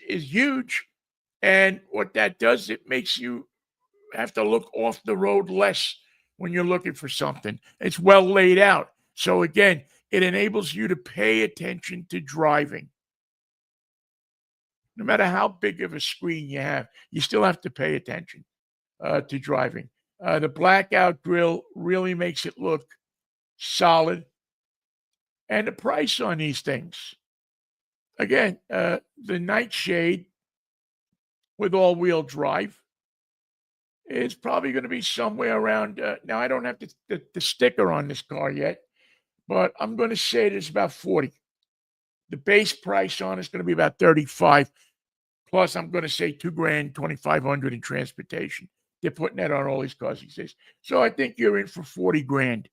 huge, and what that does, it makes you have to look off the road less when you're looking for something. It's well laid out. So again, it enables you to pay attention to driving. No matter how big of a screen you have, you still have to pay attention to driving. The blackout grille really makes it look solid. And the price on these things, again, the Nightshade with all-wheel drive is probably going to be somewhere around. Now, I don't have the sticker on this car yet, but I'm going to say it's about 40. The base price on it's going to be about 35. Plus, I'm going to say 2 grand, 2,500 in transportation. They're putting that on all these cars these days. So I think you're in for 40 grand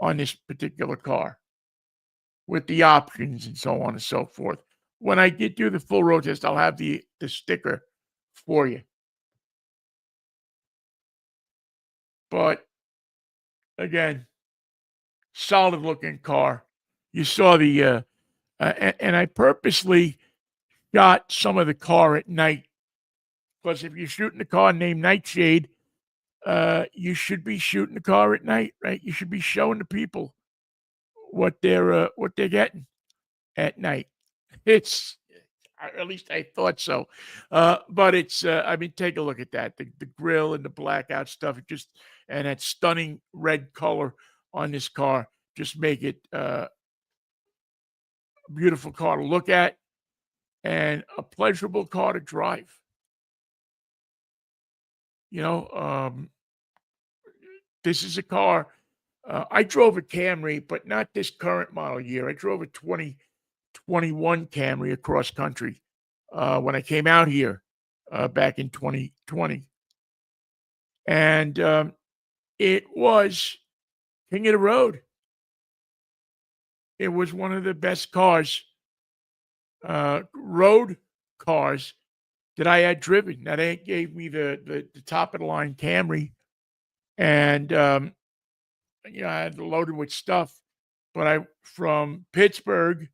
on this particular car with the options and so on and so forth. When I get through the full road test, I'll have the sticker for you. But again, solid looking car. You saw the and I purposely got some of the car at night, because if you're shooting a car named Nightshade, you should be shooting the car at night, right? You should be showing the people what they're getting at night. It's at least I thought so. But it's I mean, take a look at that. The grill and the blackout stuff, and that stunning red color on this car just make it a beautiful car to look at and a pleasurable car to drive. You know, this is a car. I drove a Camry, but not this current model year. I drove a 2021 Camry across country when I came out here back in 2020. And it was king of the road. It was one of the best cars, road cars that I had driven. Now, they gave me the top of the line Camry, and I had it loaded with stuff. But I from Pittsburgh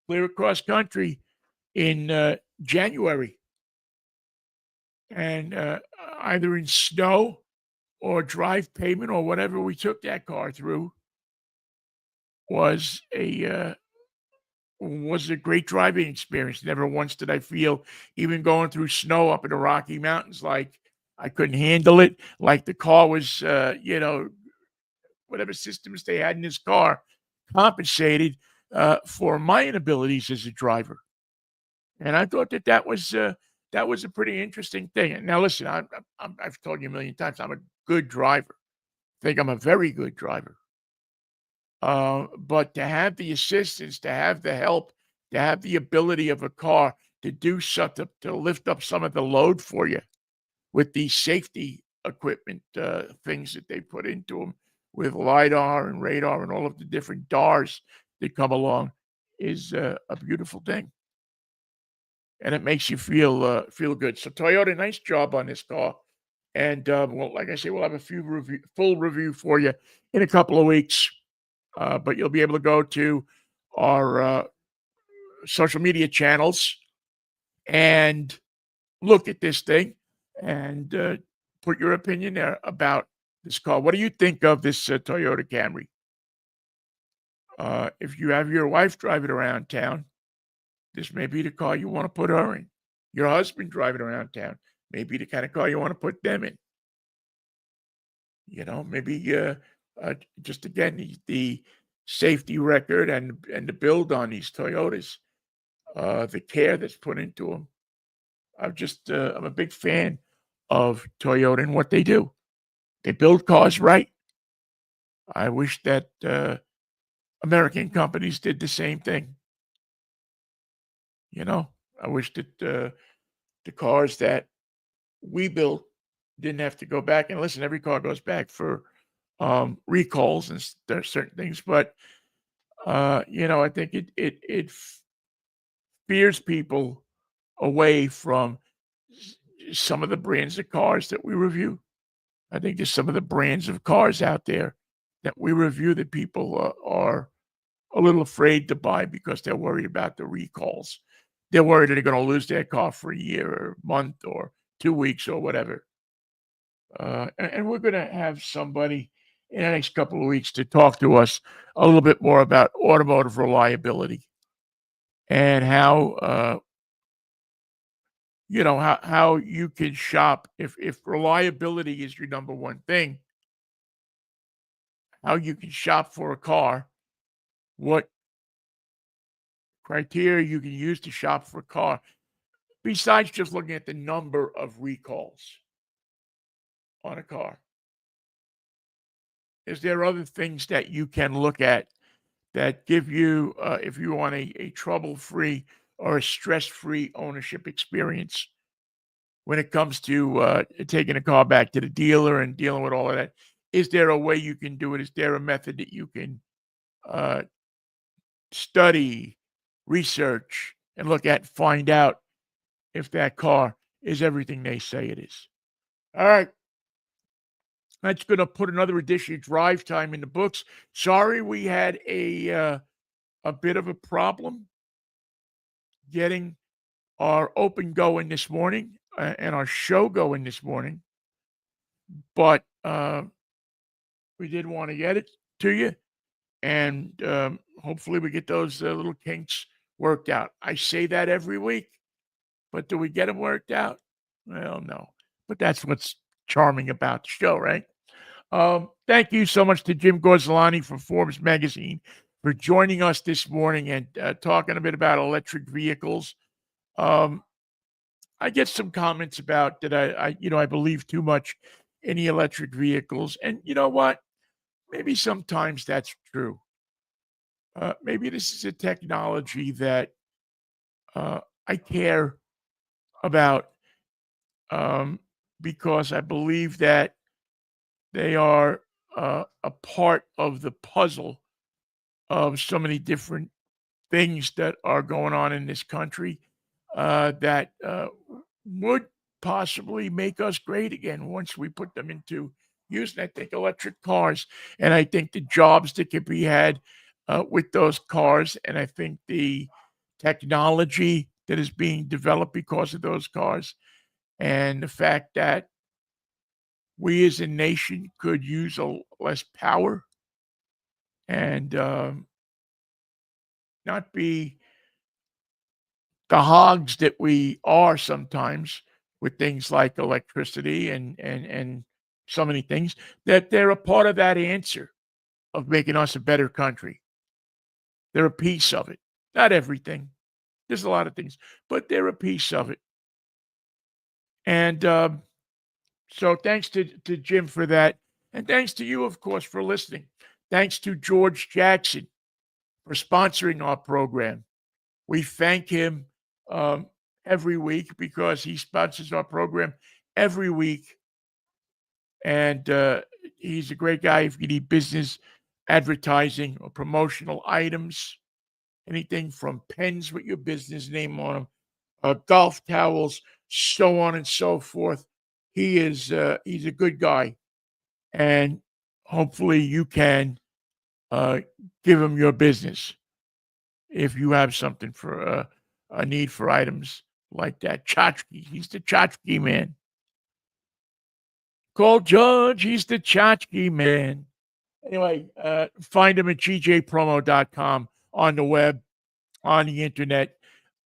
clear across country in January, and either in snow or drive pavement or whatever we took that car through was a great driving experience. Never once did I feel, even going through snow up in the Rocky Mountains, like I couldn't handle it. Like the car was, whatever systems they had in this car compensated for my inabilities as a driver. And I thought that was a pretty interesting thing. And now, listen, I've told you a million times, I'm a good driver. I think I'm a very good driver. But to have the assistance, to have the help, to have the ability of a car to do something, to lift up some of the load for you with the safety equipment, things that they put into them with LiDAR and radar and all of the different DARs that come along is a beautiful thing. And it makes you feel good. So Toyota, nice job on this car. And well, like I say, we'll have a full review for you in a couple of weeks. But you'll be able to go to our social media channels and look at this thing and put your opinion there about this car. What do you think of this Toyota Camry? If you have your wife driving around town, this may be the car you want to put her in. Your husband driving around town may be the kind of car you want to put them in. Maybe just again the safety record and the build on these Toyotas, the care that's put into them. I'm a big fan of Toyota and what they do. They build cars right. I wish that American companies did the same thing. I wish that the cars that we built didn't have to go back. And listen, every car goes back for recalls and there's certain things, but I think it fears people away from some of the brands of cars that we review. I think there's some of the brands of cars out there that we review that people are a little afraid to buy because they're worried about the recalls. They're worried that they're going to lose their car for a year or a month or 2 weeks or whatever. And we're going to have somebody in the next couple of weeks to talk to us a little bit more about automotive reliability and how how you can shop if reliability is your number one thing, how you can shop for a car, what criteria you can use to shop for a car, besides just looking at the number of recalls on a car. Is there other things that you can look at that give you, if you want a trouble-free or a stress-free ownership experience when it comes to taking a car back to the dealer and dealing with all of that? Is there a way you can do it? Is there a method that you can study, research, and look at, find out if that car is everything they say it is? All right. That's going to put another edition of Drive Time in the books. Sorry we had a bit of a problem getting our open going this morning and our show going this morning, but we did want to get it to you, and hopefully we get those little kinks worked out. I say that every week, but do we get them worked out? Well, no, but that's what's charming about the show, right? Thank you so much to Jim GORZELANY from Forbes magazine for joining us this morning and talking a bit about electric vehicles. I get some comments about that I believe too much in the electric vehicles, and you know what? Maybe sometimes that's true. Maybe this is a technology that I care about because I believe that they are a part of the puzzle of so many different things that are going on in this country that would possibly make us great again once we put them into use. And I think electric cars, and I think the jobs that could be had with those cars, and I think the technology that is being developed because of those cars, and the fact that we as a nation could use less power and not be the hogs that we are sometimes with things like electricity and so many things, that they're a part of that answer of making us a better country. They're a piece of it. Not everything. There's a lot of things, but they're a piece of it. And so thanks to Jim for that. And thanks to you, of course, for listening. Thanks to George Jackson for sponsoring our program. We thank him every week because he sponsors our program every week. And he's a great guy if you need business advertising or promotional items, anything from pens with your business name on them, golf towels, so on and so forth. He's a good guy. And hopefully you can give him your business if you have something for a need for items like that. Tchotchke, he's the tchotchke man. Call Judge, he's the tchotchke man. Anyway, find him at gjpromo.com on the web, on the internet,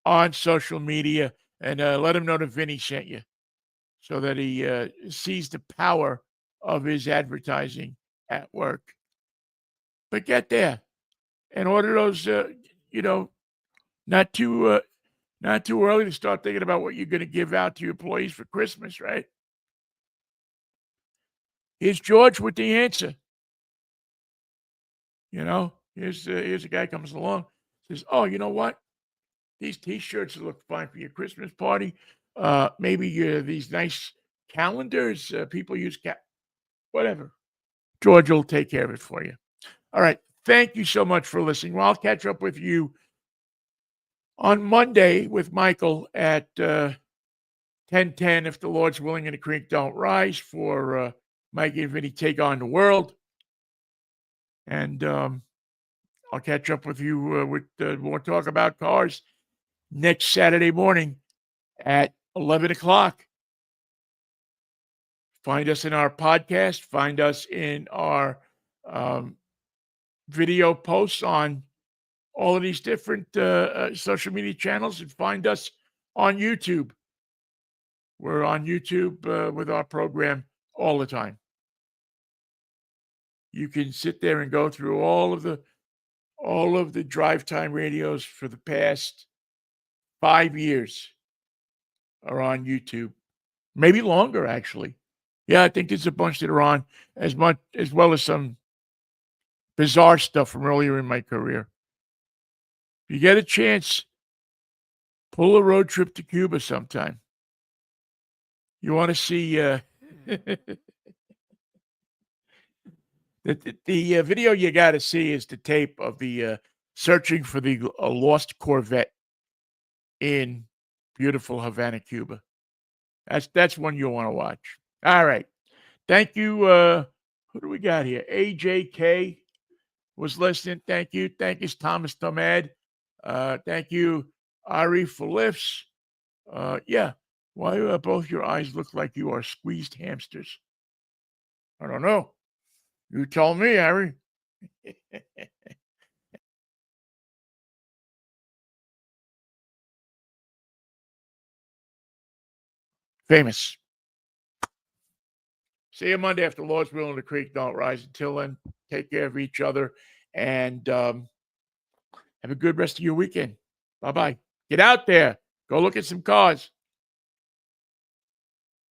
on social media, and let him know that Vinnie sent you so that he sees the power of his advertising at work. But get there and order those, not too early to start thinking about what you're going to give out to your employees for Christmas, right? Here's George with the answer. Here's a guy comes along, says, "Oh, you know what? These T-shirts look fine for your Christmas party. Maybe these nice calendars. People use whatever. George will take care of it for you. All right. Thank you so much for listening. Well, I'll catch up with you on Monday with Michael at 10:10, if the Lord's willing and the creek don't rise, for Mikey and Vinnie Take on the World. And I'll catch up with you with more talk about cars next Saturday morning at 11 o'clock. Find us in our podcast. Find us in our video posts on all of these different social media channels, and find us on YouTube. We're on YouTube with our program all the time. You can sit there and go through all of the Drivetime radios for the past 5 years are on YouTube. Maybe longer, actually. Yeah, I think there's a bunch that are on as well as some bizarre stuff from earlier in my career. If you get a chance, pull a road trip to Cuba sometime. You want to see the video you got to see is the tape of the searching for the lost Corvette in beautiful Havana, Cuba. That's one you'll want to watch. All right. Thank you. Who do we got here? AJK was listening. Thank you. Thank you, Thomas Tomad. Thank you, Ari for lifts. Yeah. Why do both your eyes look like you are squeezed hamsters? I don't know. You tell me, Ari. Famous. See you Monday after Lord's will and the creek don't rise. Until then, take care of each other and have a good rest of your weekend. Bye-bye. Get out there. Go look at some cars.